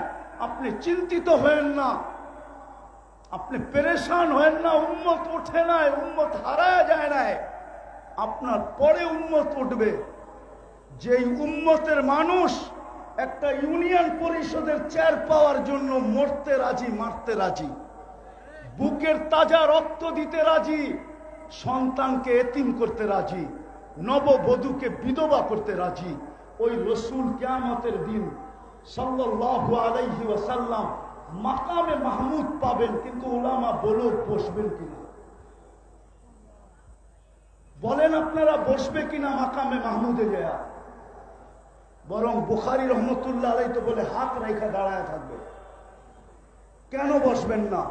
আপনি চিন্তিত হয়েন না, আপনি পেরেশান হয়েন না, উম্মত উঠে নাই, উম্মত হারায় যায় নাই, আপনার পরে উম্মত উঠবে। যেই উম্মতের মানুষ একটা ইউনিয়ন পরিষদের চেয়ার পাওয়ার জন্য মরতে রাজি, মারতে রাজি, বুকের তাজা রক্ত দিতে রাজি, সন্তানকে এতিম করতে রাজি, নববধূকে বিধবা করতে রাজি, ওই রসুল কিয়ামতের দিন সাল্লাল্লাহু আলাইহি ওয়াসাল্লাম মাকামে মাহমুদ পাবেন। কিন্তু উলামা বলো বসবেন কিনা? বলেন আপনারা বসবে কিনা মাকামে মাহমুদে যায়? বরং বুখারী রহমতুল্লাহ আলাইহি তো বলে হাত রেখা দাঁড়ায় থাকবে। কেন বসবেন না?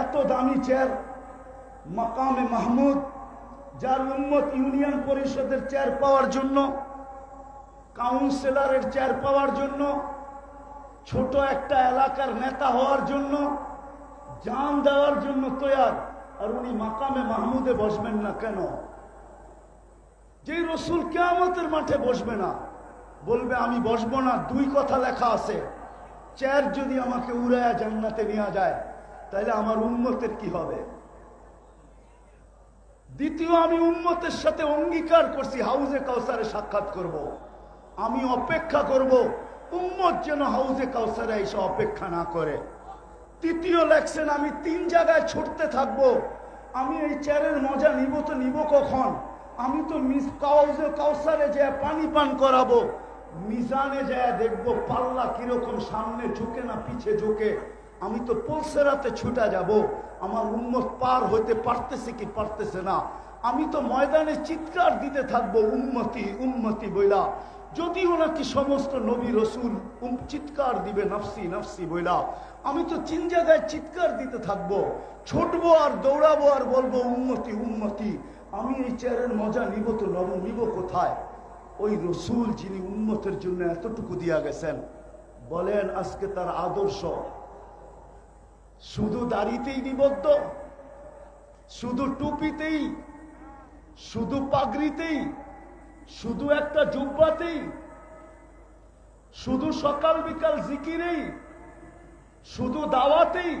এত দামি চেয়ার মাকামে মাহমুদ, যার উম্মত ইউনিয়ন পরিষদের চেয়ার পাওয়ার জন্য, কাউন্সিলরের চেয়ার পাওয়ার জন্য, ছোট একটা এলাকার নেতা হওয়ার জন্য, জান দেওয়ার জন্য তৈয়ার, আর উনি মাকামে মাহমুদে বসবেন না কেন? যেই রসুল কিয়ামতের মাঠে বসবে না, বলবে আমি বসবো না, দুই কথা লেখা আছে, চেয়ার যদি আমাকে উড়ায়া জান্নাতে নিয়ে যায় তাহলে আমার উম্মতের কি হবে? দ্বিতীয়, আমি উম্মতের সাথে অঙ্গীকার করছি হাউজে কাউসারে সাক্ষাৎ করব, আমি অপেক্ষা করব, উম্মত যেন হাউজে কাউসারে এসে অপেক্ষা না করে। তৃতীয় লেখছেন, আমি 3 জায়গায় ছুটতে থাকবো, আমি এই চেয়ারের মজা নিব তো নিব কখন? আমি তো হাউজে কাউসারে যে পানি পান করাবো, মিজানে যায় দেখবো পাল্লা কিরকম, সামনে ঝুঁকে না পিছে ঝুঁকে। আমি তো পলসেরাতে ছুটা যাব, আমার উম্মত পার হইতে পারতেছে কি পারতেছে না। আমি তো ময়দানে চিৎকার দিতে থাকবো উম্মতি উম্মতি বইলা, যদিও নাকি সমস্ত নবী রসুল চিৎকার দিবে নাফসি নাফসি বইলা, আমি তো 3 জায়গায় চিৎকার দিতে থাকবো, ছুটবো আর দৌড়াবো আর বলবো উম্মতি উম্মতি। আমি এই চেয়ারের মজা নিব তো নিব কোথায়? ওই রসুল যিনি উম্মতের জন্য এতটুকু দিয়া গেছেন, বলেন আজকে তার আদর্শ শুধু দাড়িতেই নিবদ্ধ, শুধু টুপিতেই, শুধু পাগড়িতেই, শুধু একটা জুব্বাতেই, শুধু সকাল বিকাল জিকিরেই, শুধু দাওয়াতেই?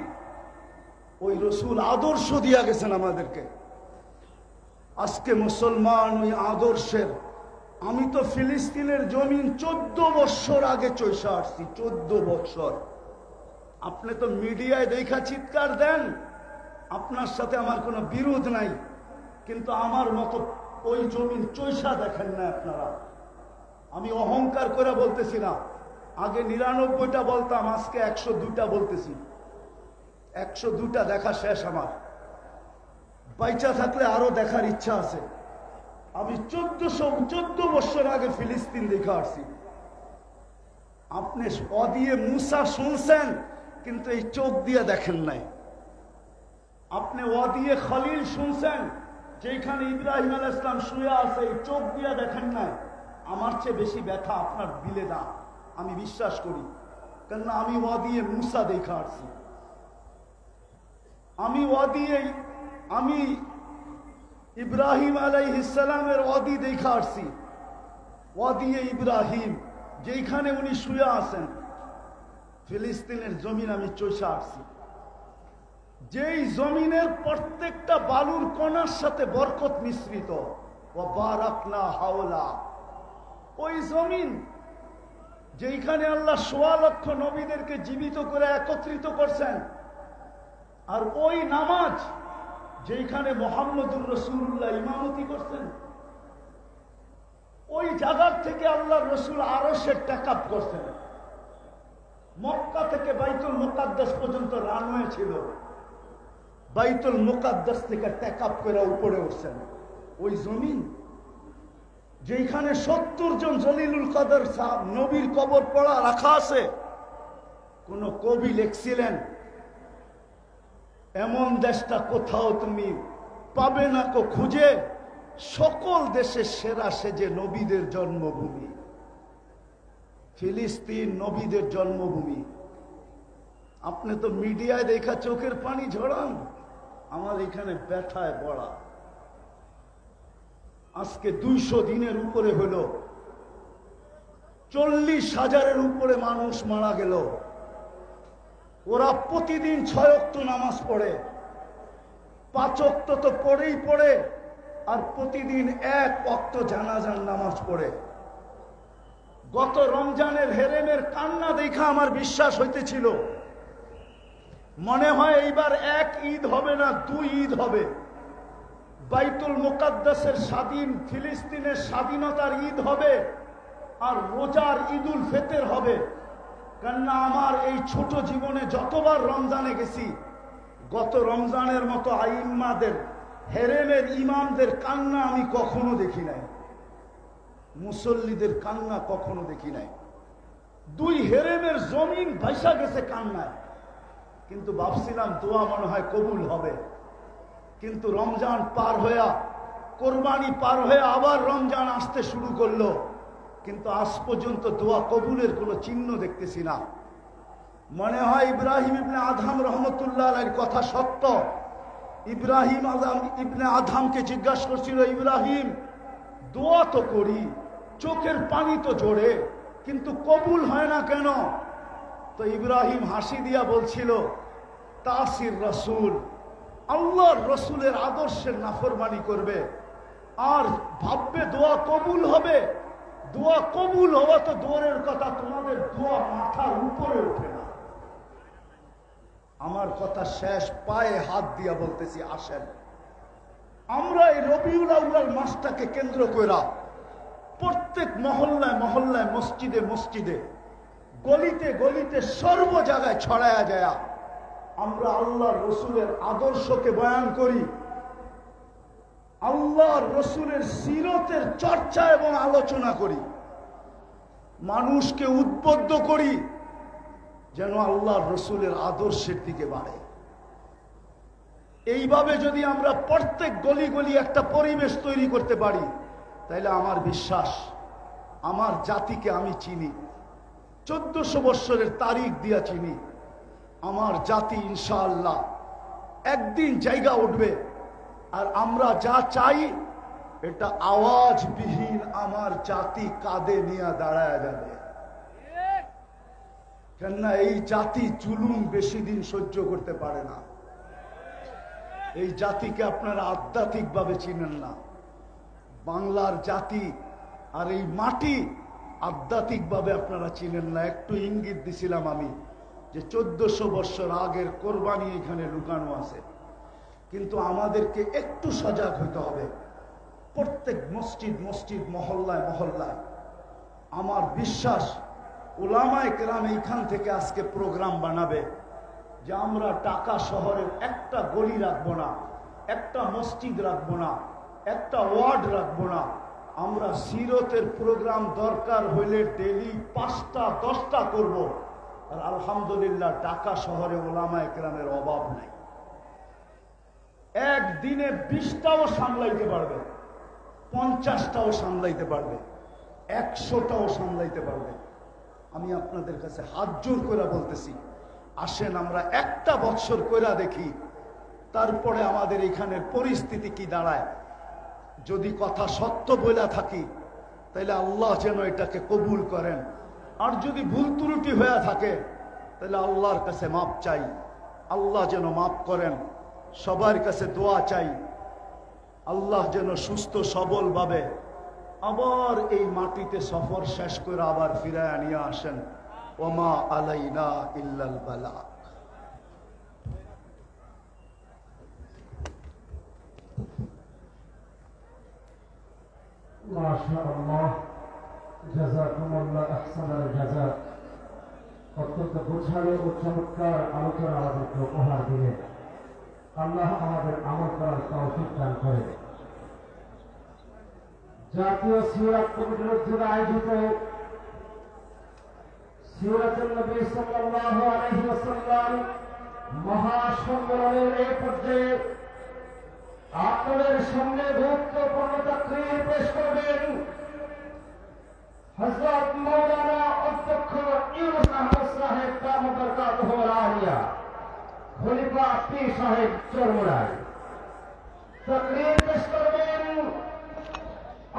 ওই রসুল আদর্শ দিয়া গেছেন আমাদেরকে। আজকে মুসলমান ওই আদর্শের, আমি তো ফিলিস্তিনের জমিন 14 বছর আগে চৈশা আসছি, 14 বছর। আপনি তো মিডিয়ায় দেখা চিৎকার দেন, আপনার সাথে আমার কোনো বিরোধ নাই, কিন্তু আমার মতো ওই জমিন চৈশা দেখেন না আপনারা। আমি অহংকার করে বলতেছি না, আগে 99টা বলতাম, আজকে 102টা বলতেছি। 102টা দেখা শেষ আমার, বাইচা থাকলে আরো দেখার ইচ্ছা আছে। আমি 14 বছর আগে ফিলিস্তিন দেখা আসছি। আপনি অদিয়ে মুসা শুনছেন, কিন্তু এই চোখ দিয়ে দেখেন নাই। আপনি অদিয়ে খলিল শুনছেন, যেখানে ইব্রাহিম আলাইহিস সালাম শুয়ে আছে, এই চোখ দিয়ে দেখেন নাই। আমার চেয়ে বেশি ব্যথা আপনার দিলে না, আমি বিশ্বাস করি, কেননা আমি অদিয়ে মুসা দেখা আসছি। আমি ইব্রাহিম আলাইহিস সালামের ওয়াদি দেখা আসছি, ওয়াদিয়ে ইব্রাহিম, যেখানে উনি শুয়ে আছেন। ফিলিস্তিনের জমিন আমি চৈশা আসছি, যেই জমিনের প্রত্যেকটা বালুর কণার সাথে বরকত মিশ্রিত। ওয়া বারাকনা হাওলা, ওই জমিন যেখানে আল্লাহ ১৬ লক্ষ নবীদেরকে জীবিত করে একত্রিত করছেন। আর ওই নামাজ যেখানে মুহাম্মদুর রাসূলুল্লাহ ইমামতি করছেন, ওই জায়গার থেকে আল্লাহ রসুল আরশের টেকআপ করছেন। মক্কা থেকে বাইতুল মুকাদ্দাস পর্যন্ত রানওয়ে ছিল, বাইতুল মুকাদ্দাস থেকে টেকআপ করে উপরে উঠছেন। ওই জমিন যেখানে 70 জন জলিলুল কদর সাহেব নবীর কবর পড়া রাখা আছে। কোন কবি লিখছিলেন, এমন দেশটা কোথাও তুমি পাবে না কো খুঁজে, সকল দেশের সেরা সেজে নবীদের জন্মভূমি। ফিলিস্তিন নবীদের জন্মভূমি। আপনি তো মিডিয়ায় দেখা চোখের পানি ঝরান, আমার এখানে ব্যথায় পড়া। আজকে 200 দিনের উপরে হলো, 40,000-এর উপরে মানুষ মারা গেল। ওরা প্রতিদিন 6 ওয়াক্ত নামাজ পড়ে, 5 ওয়াক্ত তো পড়েই পড়ে, আর প্রতিদিন 1 ওয়াক্ত জানাজার নামাজ পড়ে। গত রমজানের হেরেমের কান্না দেখা আমার বিশ্বাস হইতেছিল, মনে হয় এইবার 1 ঈদ হবে না, 2 ঈদ হবে। বাইতুল মুকাদ্দাসের স্বাধীন, ফিলিস্তিনের স্বাধীনতার ঈদ হবে, আর রোজার ঈদুল ফিতর হবে। কেননা আমার এই ছোট জীবনে যতবার রমজানে গেছি, গত রমজানের মতো আইম্মাদের, হেরেমের ইমামদের কান্না আমি কখনো দেখি নাই, মুসল্লিদের কান্না কখনো দেখি নাই। 2 হেরেমের জমিন ভাইসা গেছে কান্নায়। কিন্তু ভাবছিলাম দোয়া মনে হয় কবুল হবে। কিন্তু রমজান পার হয়ে, কোরবানি পার হয়ে আবার রমজান আসতে শুরু করলো, কিন্তু আজ পর্যন্ত দোয়া কবুলের কোনো চিহ্ন দেখতেছি না। মনে হয় ইব্রাহিম ইবনে আদম রহমতুল্লাহ আলাইহির কথা সত্য। ইব্রাহিম ইবনে আদমকে জিজ্ঞাসা করছিল, ইব্রাহিম দোয়া তো করি, চোখের পানি তো ঝরে, কিন্তু কবুল হয় না কেন? তো ইব্রাহিম হাসি দিয়া বলছিল, তাসির রাসূল, আল্লাহর রসুলের আদর্শের নাফরমানি করবে আর ভাববে দোয়া কবুল হবে। দোয়া কবুল হওয়া তো দূরের কথা, তোমাদের দোয়া মাথার উপরে ওঠে না। আমার কথা শেষ, পায়ে হাত দিয়া বলতেছি, আসেন আমরা এই রবিউল আউয়াল মাসটাকে কেন্দ্র করে প্রত্যেক মহল্লায় মহল্লায়, মসজিদে মসজিদে, গলিতে গলিতে, সর্ব জায়গায় ছড়ায়া যায় আমরা আল্লাহর রসুলের আদর্শকে বয়ান করি, আল্লাহর রসুলের সিরতের চর্চা এবং আলোচনা করি, মানুষকে উদ্বুদ্ধ করি যেন আল্লাহর রসুলের আদর্শের দিকে বাড়ে। এইভাবে যদি আমরা প্রত্যেক গলি গলি একটা পরিবেশ তৈরি করতে পারি, তাহলে আমার বিশ্বাস আমার জাতিকে আমি চিনি, 1400 বৎসরের তারিখ দিয়া চিনি। আমার জাতি ইনশাআল্লাহ একদিন জায়গা উঠবে, আর আমরা যা চাই এটা আওয়াজবিহীন আমার জাতি কাঁধে নিয়ে দাঁড়ায় যাবে। কেননা এই জাতি জুলুম বেশি দিন সহ্য করতে পারে না। এই জাতিকে আপনারা আধ্যাত্মিকভাবে চিনেন না। বাংলার জাতি আর এই মাটি আধ্যাত্মিকভাবে আপনারা চিনেন না। একটু ইঙ্গিত দিছিলাম আমি যে 1400 বৎসর আগের কোরবানি এখানে লুকানো আছে, কিন্তু আমাদেরকে একটু সজাগ হতে হবে। প্রত্যেক মসজিদ মসজিদ, মহল্লায় মহল্লায় আমার বিশ্বাস উলামায়ে কেরাম এইখান থেকে আজকে প্রোগ্রাম বানাবে যে আমরা ঢাকা শহরের একটা গলি রাখবো না, একটা মসজিদ রাখবো না, একটা ওয়ার্ড রাখবো না। আমরা সিরতের প্রোগ্রাম দরকার হইলে ডেলি 5টা 10টা করব। আর আলহামদুলিল্লাহ ঢাকা শহরে উলামায়ে কেরামের অভাব নাই। একদিনে 20টাও সামলাইতে পারবে, 50টাও সামলাইতে পারবে, 100টাও সামলাইতে পারবে। আমি আপনাদের কাছে হাত জোর করে বলতেছি, আসেন আমরা একটা বৎসর কইরা দেখি, তারপরে আমাদের এখানের পরিস্থিতি কি দাঁড়ায়। যদি কথা সত্য বলে থাকি তাহলে আল্লাহ যেন এটাকে কবুল করেন, আর যদি ভুল ত্রুটি হয়ে থাকে তাহলে আল্লাহর কাছে মাপ চাই, আল্লাহ যেন মাপ করেন। সবার কাছে দোয়া চাই, আল্লাহ যেন সুস্থ সবল ভাবে আবার এই মাটিতে সফর শেষ করে আবার ফিরায় নিয়ে আসেন। ওমা আলাইনা ইল্লাল বালাগ।
মাশাআল্লাহ, জাযাকুমুল্লাহ আহসানাল জাযা। অত্যন্ত গোছালো ও চমৎকার আলোচনা আমাদেরকে উপহার দিলেন। আল্লাহ আমাদের আমল করার তৌফিক দান করেন। জাতীয় সিরাত কমিটির উদ্যোগে আয়োজিত সিরাতুন নবী সাল্লাল্লাহু আলাইহি ওয়াসাল্লাম মহাসম্মেলনের এই পর্যায়ে আপনাদের সামনে গুরুত্বপূর্ণ তাকরীর পেশ করবেন হযরত মাওলানা মুফতি সাহেব চরমুড়ায় তাকরীর পেশ করবেন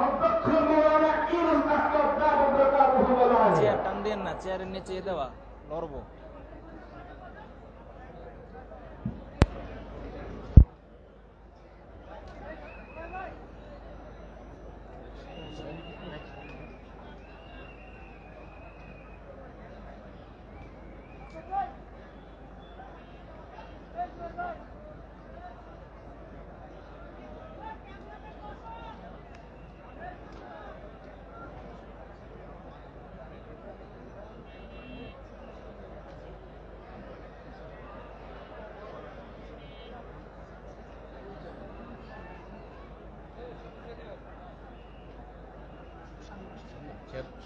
অধ্যক্ষ মাওলানা ইউনুস আহমদ দাবুদ বরকাতুহু ওয়া
চেয়ার টান দেন না, চেয়ারের নিচে দেওয়া লড়বো।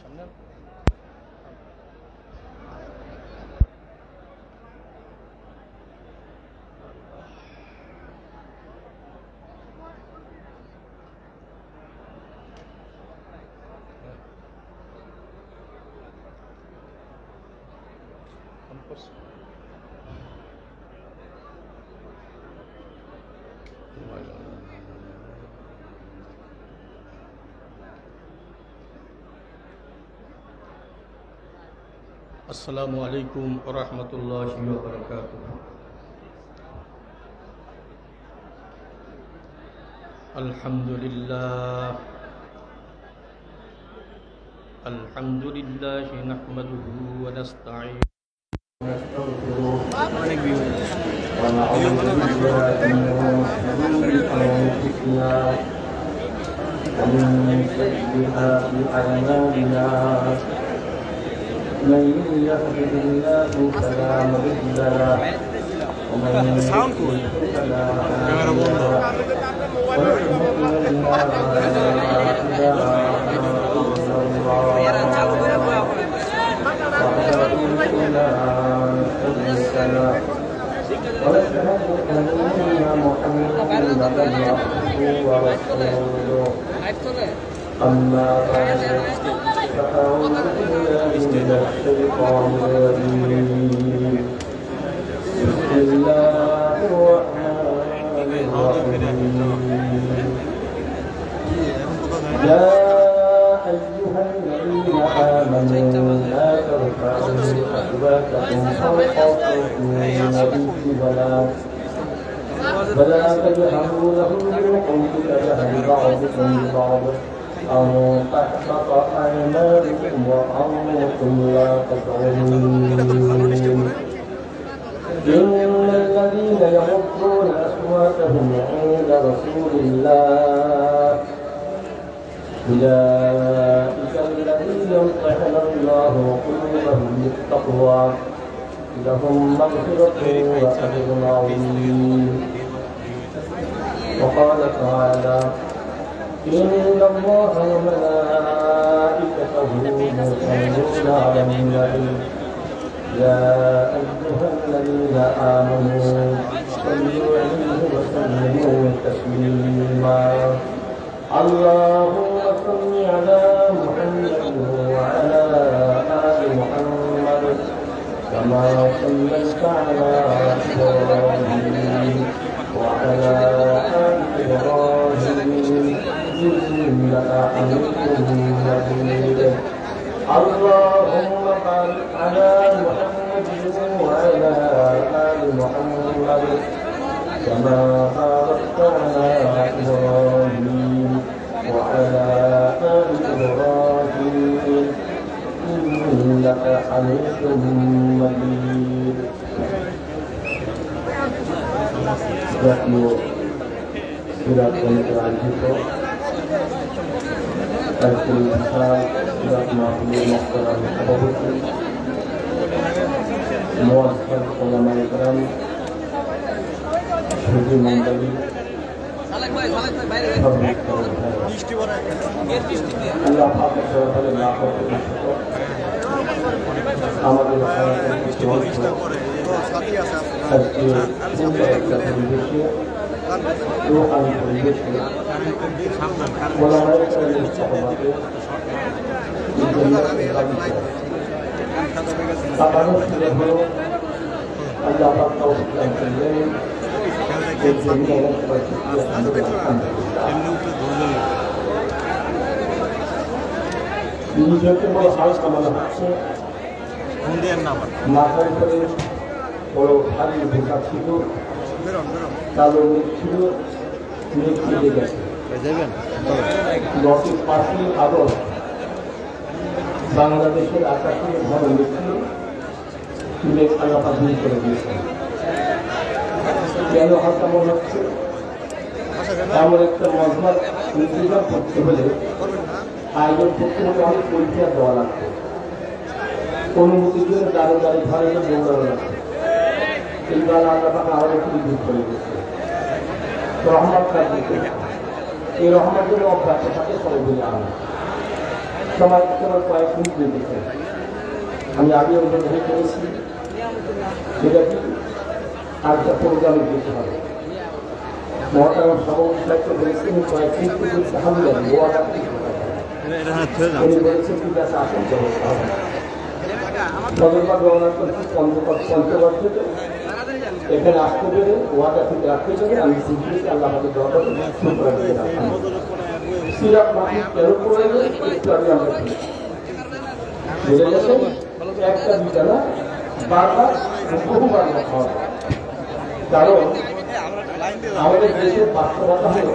সামনে
अस्सलामु अलैकुम वरहमतुल्लाहि वबरकातुहू। अल्हम्दुलिल्लाह नहमदुहु व नस्तईनुहु व नस्तगफिरुहु व नऊज़ु बिल्लाहि मिन शुरूरि अंफुसिना व मिन सय्यिआति अ'मालिना। من يهده الله فلا مضل له ومن يضلل فلا هادي له واشهد ان لا اله الا الله وحده لا شريك له واشهد ان محمدا عبده ورسوله. اما بعد فأعوذ بالله من الشيطان الرجيم. بسم الله الرحمن الرحيم. يا أيها الذين آمنوا لا ترفعوا أصواتكم فوق صوت النبي ولا تجهروا له بالقول كجهر بعضكم ببعض أن تحبط أعمالكم وأنتم لا تشعرون. إن الذين يغضون أصواتهم عند رسول الله أولئك الذين امتحن الله قلوبهم للتقوى لهم مغفرة وأجر عظيم. وقال تعالى إن الله وملائكته يصلون على النبي يا أيها الذين آمنوا صلوا عليه وسلموا تسليما. اللهم صل على محمد وعلى آل محمد كما صليت على إبراهيم وعلى آل إبراهيم إنك حميد مجيد. اللهم بارك على محمد وعلى آل محمد كما باركت على إبراهيم وعلى آل إبراهيم إنك حميد مجيد. জাতীয় সিরাত কমিটির আয়োজিত একটি বিশাল সিরাত মাহফিলের মোহতারাম সভাপতি মুআজ্জাজ উলামায়ে কেরাম সুধী মণ্ডলী আল্লাহ পাকের দরবারে লাখ কোটি শুকর। আমাদের আজকে একটা পরিবেশে রুহানি পরিবেশে ওলামায়ে কেরামের সহমতে আবারও শুরু হলো। আল্লাহ পাক তৌফিক দান করলেন
মাথার উপরে বড় ভারী বোকা ছিল, কালো মেঘ ছিল, মেঘ কেটে গেছে। 5ই আগস্ট বাংলাদেশের আকাশে ঘন মেঘ ছিল, মেঘ আলাপা দূর করে দিয়েছে। কেন হালকা মনে হচ্ছে? এমন একটা মজমাত ইন্তজাম করতে হলে আয়োজন করতে হলে অনেক পরীক্ষা দেওয়া লাগবে, অনুমতির জন্য দাঁড়ে দাঁড়িয়ে ঘরে দৌড়ানো লাগবে। এইবার আল্লাহ আরো একটু দূর করে দিচ্ছে রহমান কাজ দিতে। এই রহমান জন্য অভ্যাস থাকে সবাই বলে আনা সবাই তোমার কয়েক মিনিট দিতে। আমি আগে ওদের ধরে করেছি, সেটা কি আজটা প্রোগ্রামে দিতে হবে। মহাতারাম সভাপতি সাহিত্য বলেছেন কয়েক মিনিট দিতে হবে, উনি বলেছেন ঠিক আছে আসেন ব্যবস্থা হবে। সদরবাদ রওনা করছি পঞ্চগড় থেকে, এখানে আসতে পেরে ওয়াদা থেকে রাখতে পেরে আমি বুঝতেছি আল্লাহ আমাদের দরকার শুক্র দিয়ে রাখলাম। সিরাপ মাটি তেরো করে একটু আগে আমরা বুঝে গেছেন একটা দুটা না, বারবার বহুবার খাওয়া। কারণ আমাদের দেশের বাস্তবতা হল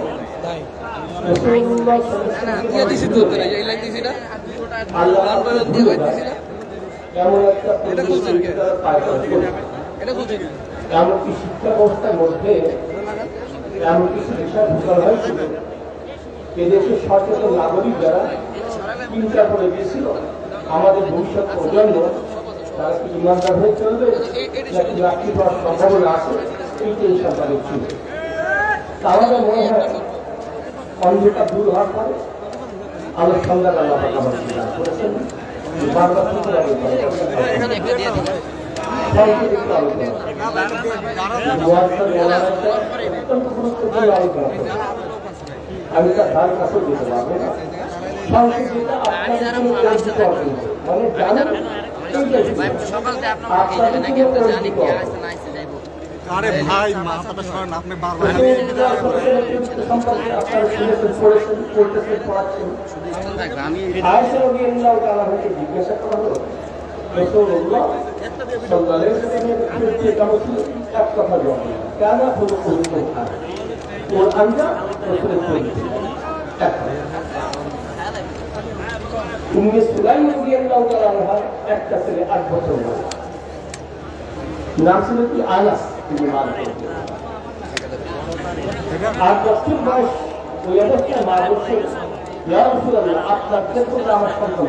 এমন একটা এমনকি শিক্ষা ব্যবস্থার মধ্যে এমন কিছু বিষয় ঢুকানো হয়েছিল, এদেশের সচেতন নাগরিক যারা চিন্তা করে দিয়েছিল আমাদের ভবিষ্যৎ প্রজন্ম তারা কি ইমানদার হয়ে চলবে নাকি রাত্রি পাওয়ার সম্ভাবনা আছে, এই টেনশন তাদের ছিল। তাহলে মনে হয় অন্ধকার দূর হওয়ার পরে আলোর সন্ধ্যার আল্লাহ আমার করেছেন বারবার আমি তার ধার কাছে যেতে পারবো না। মানে জানেন
আরে ভাই মাথাটা সরান, আপনি বারবার
জিজ্ঞাসা করা হলো এক কথা জবাব কেন হলো ওর আঞ্জা উম্মে সুলাইম রাদিয়াল্লাহু তাআলা আনহা একটা ছেলে 8 বছর বয়স, নাম ছিল কি আনাস ইবনে মালিক। 8 বছর বয়স ওই অবস্থায় মা বলছে ইয়া রাসূলুল্লাহ আপনার ক্ষেত্রে আমার সন্তান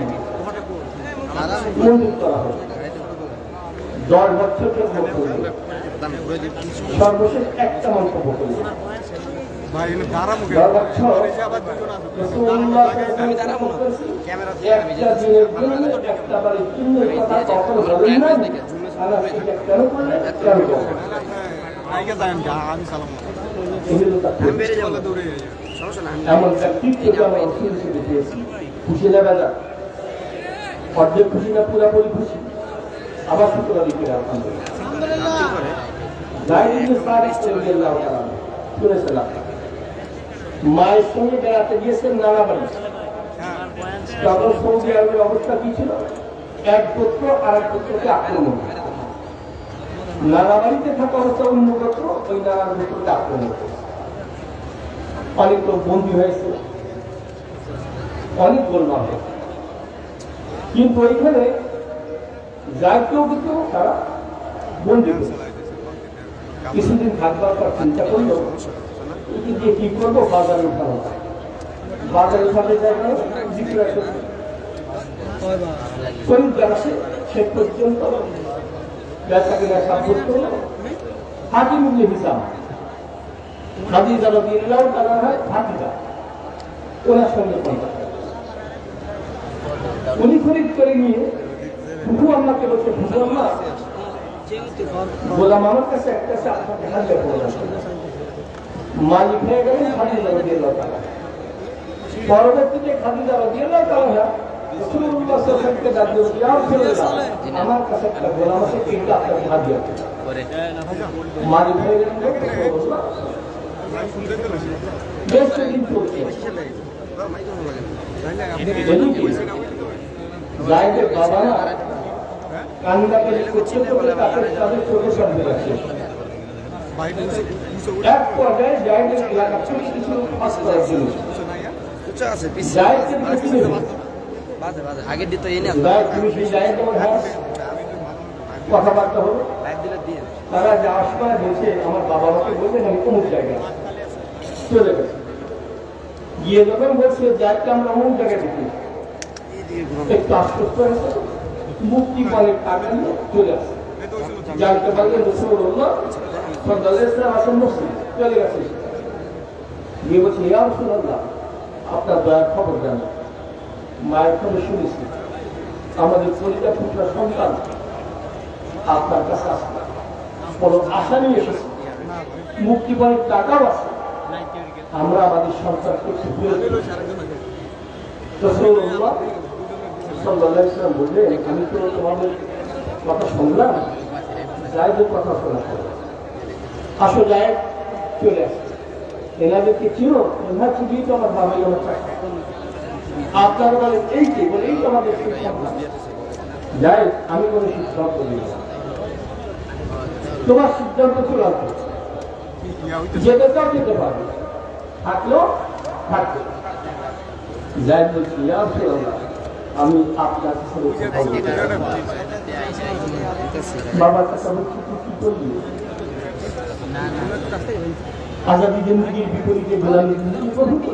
মঞ্জুর করা হবে। 10 বছর সর্বশেষ একটা মন্তব্য করি খুশি না বেদা অর্ধেক খুশি না পুরাপুরি খুশি আবার শুক্র দিকে শুনেছিলাম মায়ের সঙ্গে বেড়াতে গিয়েছেন নানা বাড়ি। তখন সৌদি আরবের অবস্থা কি ছিল, এক গোত্র আর এক গোত্রকে আক্রমণ, নানা বাড়িতে থাকা অবস্থা অন্য গোত্র ওই নানা গোত্রকে আক্রমণ করে অনেক লোক বন্দী হয়েছে, অনেক গোলমাল হয়েছে। কিন্তু ওইখানে যাই কেউ কিন্তু তারা বন্দী হয়েছে। কিছুদিন থাকবার পর চিন্তা করলো দিয়ে কি করবো, বাজারে উঠানো, বাজারে উঠাতে যাই শরীর জানাসে সে পর্যন্ত ব্যবসা কিনা সাব্যস্ত হল। হাকিম ইবনে হিসাম খাদিজা রাদিয়াল্লাহু তাআলা হয় খাদিজা, ওনার সঙ্গে কন্টাক্ট, উনি খরিদ করে নিয়ে ফুফু আম্মাকে বলছে ফুফু আম্মা গোলাম আমার কাছে একটা আপনাকে হাজিরা করে মালিক হয়ে গেলেন খাদিজা রাদিয়াল্লাহু তাআলা। পরবর্তীতে খাদিজা রাদিয়াল্লাহু তাআলা রাসূলুল্লাহ সাল্লাল্লাহু আলাইহি ওয়াসাল্লামকে ডাক দিল, ইয়া রাসূলুল্লাহ, আমার কাছে একটা গোলাম আছে, কিন্তু আপনাকে হাদিয়া দেব। মারি হয়ে গেলেন রাসূলুল্লাহ। বেশ দিন চলছে। জায়েদের বাবা না কান্নাকাটি করতে করতে তাদের চোখে সামনে রাখছে। এক পর্যায়ে জায়েদের এলাকা থেকে কিছু পাস করার জন্য জায়েদকে পিছনে
আগে দিত এই না
জায়েদ, তুমি সেই জায়েদ তোমার হ্যাঁ কথাবার্তা হলো। তারা যাওয়ার সময় বলছে, আমার বাবা মাকে বললেন আমি অমুক জায়গায় চলে গেছে। গিয়ে যখন বলছে জায়েদকে আমরা অমুক জায়গায় দেখি, একটু আশ্বস্ত হয়েছে, মুক্তি পালে টাকা নিয়ে চলে আসে। জানতে পারলেন রাসূলুল্লাহ সাল্লাল্লাহু আলাইহি ওয়াসাল্লাম আসেন মসজিদ, চলে গেছে। গিয়ে বলছে, ইয়া রাসূলুল্লাহ, আপনার দয়ার খবর জানেন, মায়ের খবর শুনেছি, আমাদের পরিবার পুত্র সন্তান আপনার কাছে আসে, বড় আশা নিয়ে এসেছে, মুক্তি পালে টাকাও আছে, আমরা আমাদের সন্তানকে ফিরে দেব। রাসূলুল্লাহ সাল্লাল্লাহু আলাইহি ওয়াসাল্লাম বললেন, আমি তো তোমাদের কথা শুনলাম, জায়েদের কথা শোনা হলো, আসো জায়েদ চলে আসে। এনাদেরকে চিনো? এনার ছুটি তো আমার বাবা আমার চাকরি, আপনারা বলেন এই কি, বলে এই তো আমাদের সিদ্ধান্ত। জায়েদ, আমি কোনো সিদ্ধান্ত নিই না, তোমার সিদ্ধান্ত চূড়ান্ত, যেতে চাও যেতে পারবে, থাকলো থাকবে। জায়েদ বলছি, ইয়া রাসূলুল্লাহ, আমি আপনার বাবার কাছে আমি কি করবি? আজাদি জিন্দেগির বিপরীতে গোলামি জিন্দেগি কবুল করবি?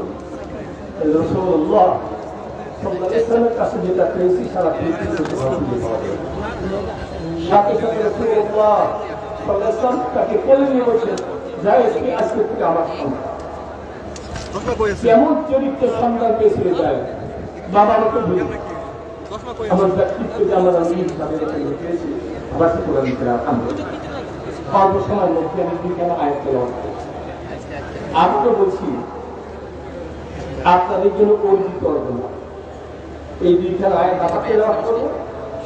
রাসূলুল্লাহ সাল্লাল্লাহু আলাইহি ওয়াসাল্লামের কাছে যেটা পেয়েছি সারা পৃথিবীতে সাথে সাথে রাসূলুল্লাহ সাল্লাল্লাহু আলাইহি ওয়াসাল্লাম তাকে কোলে নিয়ে বলছেন, যাই আজকে থেকে আমার সন্তান। কেমন চরিত্র সন্তান পেয়েছিল যায়, বাবা আমাকে বলি আমার ব্যক্তিত্বকে আমার পেয়েছি, আবার কি করে দিতে অল্প সময়ের মধ্যে আমি দুইখানা আয়াত তেলাওয়াত করেছি। আমি তো বলছি আপনাদের জন্য অর্জিত অর্জন, এই দুইখানা আয়াত আবার তেলাওয়াত করবো,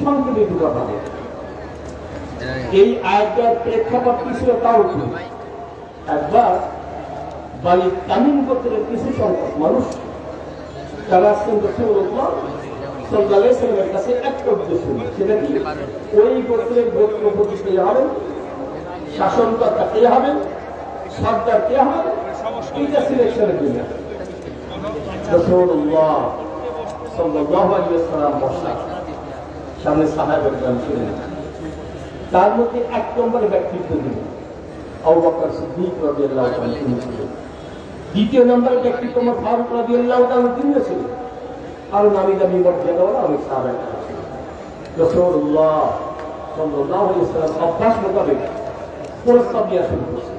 সংক্ষেপে দুটো পাবো। এই আয়াতটার প্রেক্ষাপট কি ছিল তাও কি, একবার বালি তামিম গোত্রের কিছু সংখ্যক মানুষ তারা আসছেন রাসূলুল্লাহ সাল্লাল্লাহু আলাইহি ওয়াসাল্লামের কাছে একটা উদ্দেশ্য, সেটা কি, ওই গোত্রের গোত্রপতি কে হবেন, শাসনকর্তা কে হবেন, সর্দার কে হবেন, এইটা সিলেকশনের জন্য রাসূলুল্লাহ সাল্লাল্লাহু আলাইহি ওয়াসাল্লাম বসা, সামনে সাহাবায়ে কেরাম ছিলেন, তার মধ্যে এক নম্বরে ব্যক্তিত্ব দিলেন আবু বকর সিদ্দিক রাদিয়াল্লাহু আনহু ছিলেন, দ্বিতীয় নম্বরে ব্যক্তিত্ব ওমর ফারুক রাদিয়াল্লাহু তাআলা তিনি ছিলেন, আর নামি দামি মর্যাদাওয়ালা অনেক সাহাবায়ে কেরাম। রাসূলুল্লাহ সাল্লাল্লাহু আলাইহি ওয়াসাল্লাম অভ্যাস মোতাবেক প্রস্তাব দেওয়া শুরু করছে,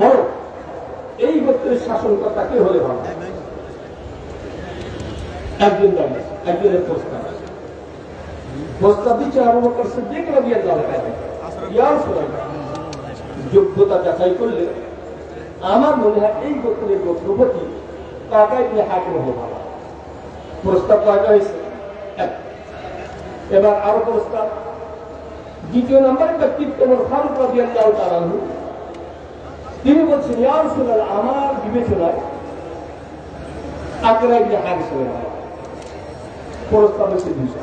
বড় এই গোত্রের শাসনকর্তা কে হলে ভালো? একজন দাঁড়িয়ে, একজনের প্রস্তাব দিচ্ছে আবু বকর সিদ্দিক রাদিয়াল্লাহু তাআলা। ইয়া রাসূলুল্লাহ, যোগ্যতা যাচাই করলে আমার মনে হয় এই গোত্রের গোত্রপতি কাকা ইবনে হাকিম হলে ভালো। প্রস্তাব কয়টা হয়েছে? এবার আরো প্রস্তাব, দ্বিতীয় নম্বরে ব্যক্তিত্ব ওমর ফারুক রাদিয়াল্লাহু তাআলা আনহু, তিনি বলছেন, ইয়া রাসূলুল্লাহ, আমার বিবেচনায় আকরা ইবনে হাবিস হলে ভালো। প্রস্তাব হচ্ছে দুইটা,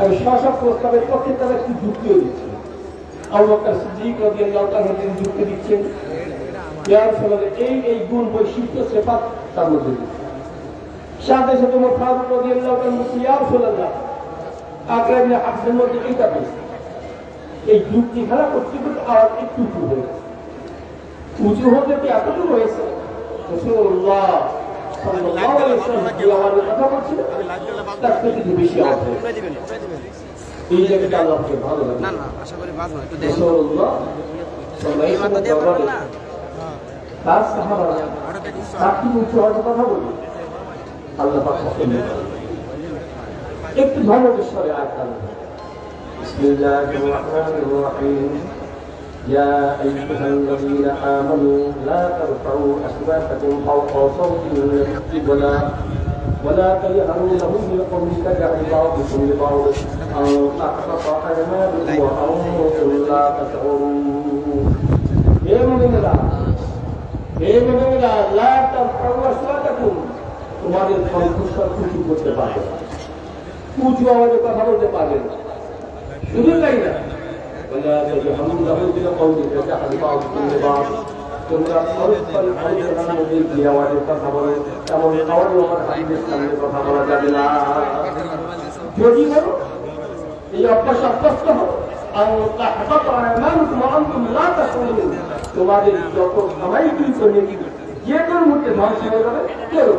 আমি সব প্রস্তাবের পক্ষে তারা একটু যুক্তিও দিচ্ছে। আবু বকর সিদ্দিক রাদিয়াল্লাহু তাআলা তিনি যুক্তি দিচ্ছেন, ইয়া রাসূলুল্লাহ, এই গুণ বৈশিষ্ট্য সিফাত তার মধ্যে দিচ্ছে। সাথে সাথে ওমর ফারুক রাদিয়াল্লাহু তাআলা বলছেন, ইয়া রাসূলুল্লাহ, আকরা ইবনে হাবিসের মধ্যে এইটা পেয়েছে। এই যুক্তি খেলা করতে করতে আওয়াজ একটু উঁচু হয়ে গেছে। উঁচু হতে কি এতটুকু হয়েছে? রাসূলুল্লাহ সাল্লাল্লাহু আলাইহি ওয়াসাল্লাম যে আওয়াজে কথা বলছিলেন তার থেকে বেশি আওয়াজ হয়েছে। এই জায়গাটা আল্লাহকে ভালো লাগে না, আশা করি বাদ হয়। রাসূলুল্লাহ সাল্লাল্লাহু আলাইহি ওয়াসাল্লাম তার সাহাবারা তার কি উঁচু আওয়াজে কথা বলবে, আল্লাহ পাক পছন্দ করেন। একটু ধর্মের স্বরে আয়াত আল্লাহ, বিসমিল্লাহির রহমানির রহিম, يا أيها الذين آمنوا لا ترفعوا أصواتكم فوق صوت النبي
ولا تجهروا له بالقول كجهر بعضكم لبعض أن تحبط أعمالكم وأنتم لا تشعرون. হে মুমিনেরা লা তারফাউ আসওয়াতাকুম, তোমাদের কণ্ঠস্বর উঁচু করতে পারবে না, উঁচু আওয়াজে কথা বলতে পারবে না। শুধু তাই না, ওয়ালা তাজহারু লাহু বিলকওলি কাজহারি বা'দুকুম লিবা'দ, তোমরা পরস্পর আলোচনার মধ্যে যে আওয়াজে কথা বলো তেমন আওয়াজে আমার হাবিবের সামনে কথা বলা যাবে না। যদি বলো এই অভ্যাস অভ্যস্ত হও, তোমাদের যত সামাজিক যে তোর মধ্যে ধ্বংস হয়ে যাবে কেউ।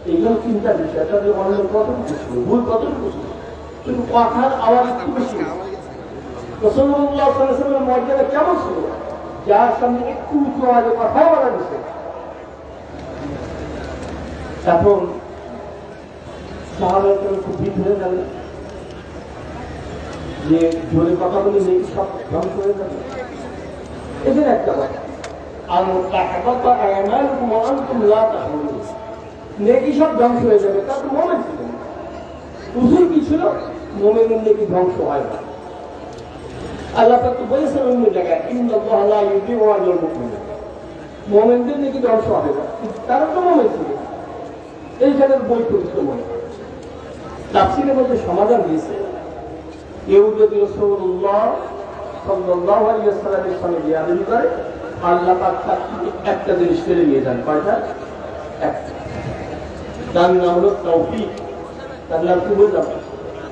এইগুলো চিন্তার বিষয়, তাদের অন্য কতটুকু ভুল কতটুকু, কিন্তু কথার আওয়াজ একটু বেশি। রাসূলুল্লাহ সাল্লাল্লাহু আলাইহি ওয়াসাল্লামের মর্যাদা কেমন ছিল, যার সামনে একটু উঁচু আওয়াজে কথা বলা দিচ্ছে। এখন সাহাবায়ে খুব ভীত হয়ে গেলেন যে জোরে কথা বলে নেই সব ধ্বংস হয়ে যাবে। এদের একটা কথা, নেকি সব ধ্বংস হয়ে যাবে, তা তো মোমেন ছিল। উসুল কি ছিল? মোমেনের নেকি ধ্বংস হয় না। আল্লাহ তো বলেছেন অন্য জায়গায়, ইন্নাল্লাহা লা ইউযিউ আজরাল মুমিনিন, মোমেনদের নেকি ধ্বংস হবে না, তারা তো মোমেন ছিল। এইখানের বই পরিচিত মনে তাফসীরের মধ্যে সমাধান দিয়েছে, কেউ যদি রাসূলুল্লাহ সাল্লাল্লাহু আলাইহি ওয়াসাল্লামের সঙ্গে বেয়াদবি করে, আল্লাহ পাক তার থেকে একটা জিনিস ফেলে নিয়ে যান। কয়টা? একটা। তার নাম হলো তাওফীক। তার নাম কি বললাম?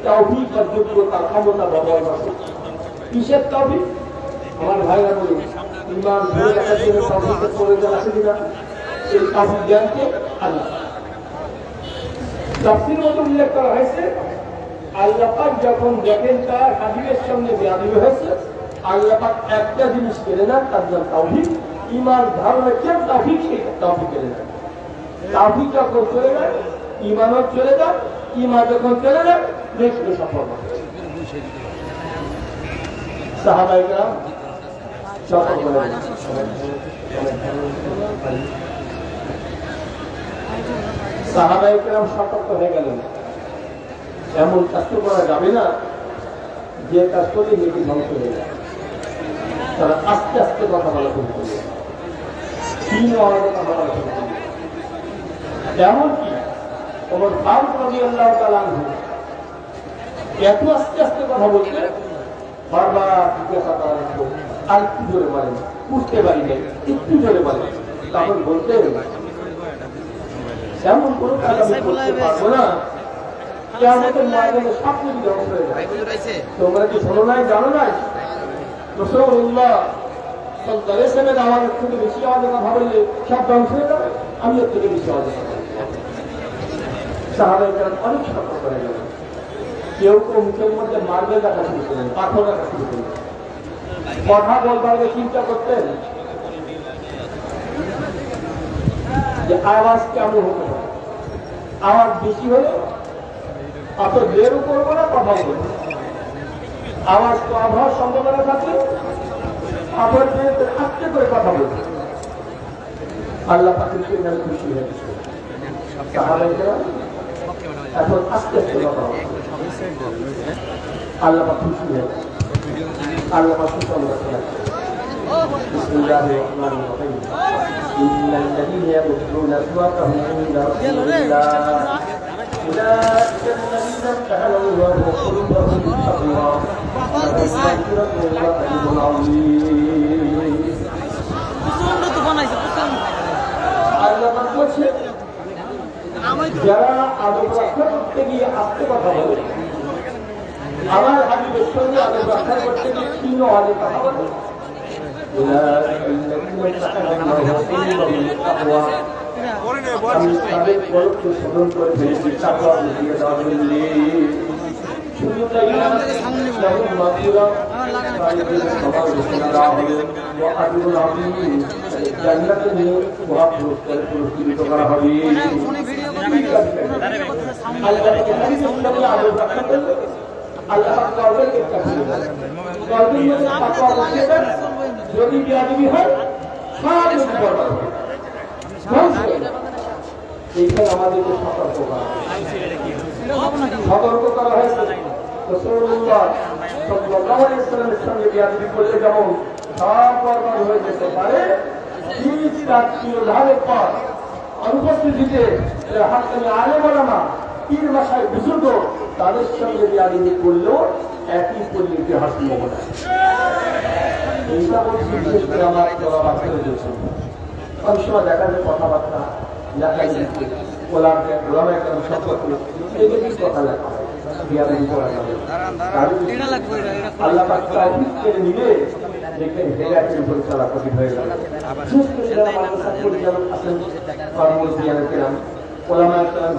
তাওফীক বা যোগ্যতা, ক্ষমতা ব্যবহার করা। কিসের তাওফীক? আমার ভাইরা বলুন, ইমান ধরে রাখার জন্য তাওফীকের প্রয়োজন আছে কিনা? এই তাওফীক জ্ঞানকে আল্লাহ তাফসীরের মধ্যে উল্লেখ করা হয়েছে, আল্লাহ পাক যখন দেখেন তার হাবিবের সঙ্গে বেয়াদবি হয়েছে, আল্লাহ পাক একটা জিনিস কেড়ে নেন, তার নাম তাওহীদ। ঈমান ধারণা কেন তাওহীদ, সেই তাওহীদ কেড়ে নেন। তাওহীদ যখন চলে যায়, ঈমানও চলে যায়। ঈমান যখন চলে যায়, নেক্সট সফল হয়। সাহাবায়ে কেরাম সফল হলেন। সাহাবায়ে কেরাম সতর্ক হয়ে গেলেন, এমন কাজ তো করা যাবে না যে কাজ করলে নেকি ধ্বংস হয়ে যায়। তারা আস্তে আস্তে কথা বলা শুরু করবে, তিন আওয়াজে কথা বলা শুরু করবে। এমনকি ওমর ফারুক রাদিয়াল্লাহু তাআলা আনহু এত আস্তে আস্তে কথা বলতে, বারবার জিজ্ঞাসা করা হতো, আর একটু জোরে বলেন, বুঝতে পারি নাই, একটু জোরে বলেন। তখন বলতে, এমন কোনো কাজ আমি করতে পারবো না তোমরা কি শোনো নাই, জানো নাই? রাসূলুল্লাহ সাল্লাল্লাহু আলাইহি ওয়াসাল্লামের আওয়াজের থেকে বেশি আওয়াজে কথা বললে সব ধ্বংস হয়ে যাবে, আমি এর থেকে বেশি আওয়াজে কথা বলবো। সাহাবায়ে কেরাম অনেক সতর্ক করে গেলেন। কেউ কেউ মুখের মধ্যে মার্বেল রাখা শুরু করলেন, পাথর রাখা শুরু করলেন। কথা বলবার আগে চিন্তা করতেন যে আওয়াজ কেমন হতে হবে, আওয়াজ বেশি হলে অত দেরও করবো না, কথা বলবো। আওয়াজ তো আবহাওয়ার সম্ভাবনা থাকলে আবার আস্তে করে কথা বলবো। আল্লাহ পাকের জন্য খুশি হয়েছে, সাহাবায়ে কেরাম এখন আস্তে আস্তে কথা বলবো। আল্লাহ পাক খুশি হয়েছে, আল্লাহ পাক সুসংবাদ শোনাচ্ছে। বিসমিল্লাহির রহমানির রহিম। ইন্নাল্লাযীনা ইয়াগহুদ্দুনা আসওয়াতাহুম ইনদা রাসূলিল্লাহ أولئك الذين امتحن الله قلوبهم بالتقوى لهم مغفرة وأجر عظيم. আল্লাহ পাক বলেছেন, যারা আদব রক্ষা করতে গিয়ে আস্তে কথা বলে, আমার হাবিবের সঙ্গে আদব রক্ষা করতে গিয়ে তিন আওয়াজে কথা বলে, أولئك الذين امتحن الله قلوبهم بالتقوى, আমি তাদের বরফকে স্মরণ করে ফেলেছি তাকওয়া দিয়ে দেওয়ার জন্য। শুধু তাই না, লাহুম মাগফিরাহ, তাদের সবার ঘোষণা দেওয়া হবে, ওয়া আজরুন আযীম, জান্নাতে নিয়ে মহা পুরস্কারে পুরস্কৃত করা হবে। আল্লাহ আদব রক্ষা করলে আল্লাহ কলবের একটা কলবের মধ্যে তাকওয়া বসিয়ে দেন। যদি বেয়াদবি হয়, সব কিছু বরবাদ হবে, ধ্বংস হয়ে যাবে। এইখানে আমাদেরকে সতর্ক করা হয়েছে। রাসূলুল্লাহ সাল্লাল্লাহু আলাইহি ওয়াসাল্লামের সঙ্গে বিয়াদবি করলে যেমন সব বরবাদ হয়ে যেতে পারে, ঠিক তার লাভের পর অনুপস্থিতিতে হাক্কানি আলেম ওলামা পীর মাশায়েখ বুজুর্গ তাদের সঙ্গে বিয়াদবি করলেও একই পল্লীতে হাসিল হবে। এইটা বলছি বিশেষ করে আমার কথাবার্তা হয়েছে। অনেক সময় দেখা যায় কথাবার্তা লেখা যাচ্ছে ওলামা একদম সম্পর্কে নেগেটিভ কথা লেখা হয়, বিয়াদবি করা যাবে। আল্লাহ পাক তাওফিক করে নিলে দেখবেন হেদায়েতের উপর চলা কঠিন হয়ে যাবে। বিশেষ করে যারা মাদ্রাসা পরিচালক আছেন, কর্মচারী আছেন, ওলামা একরাম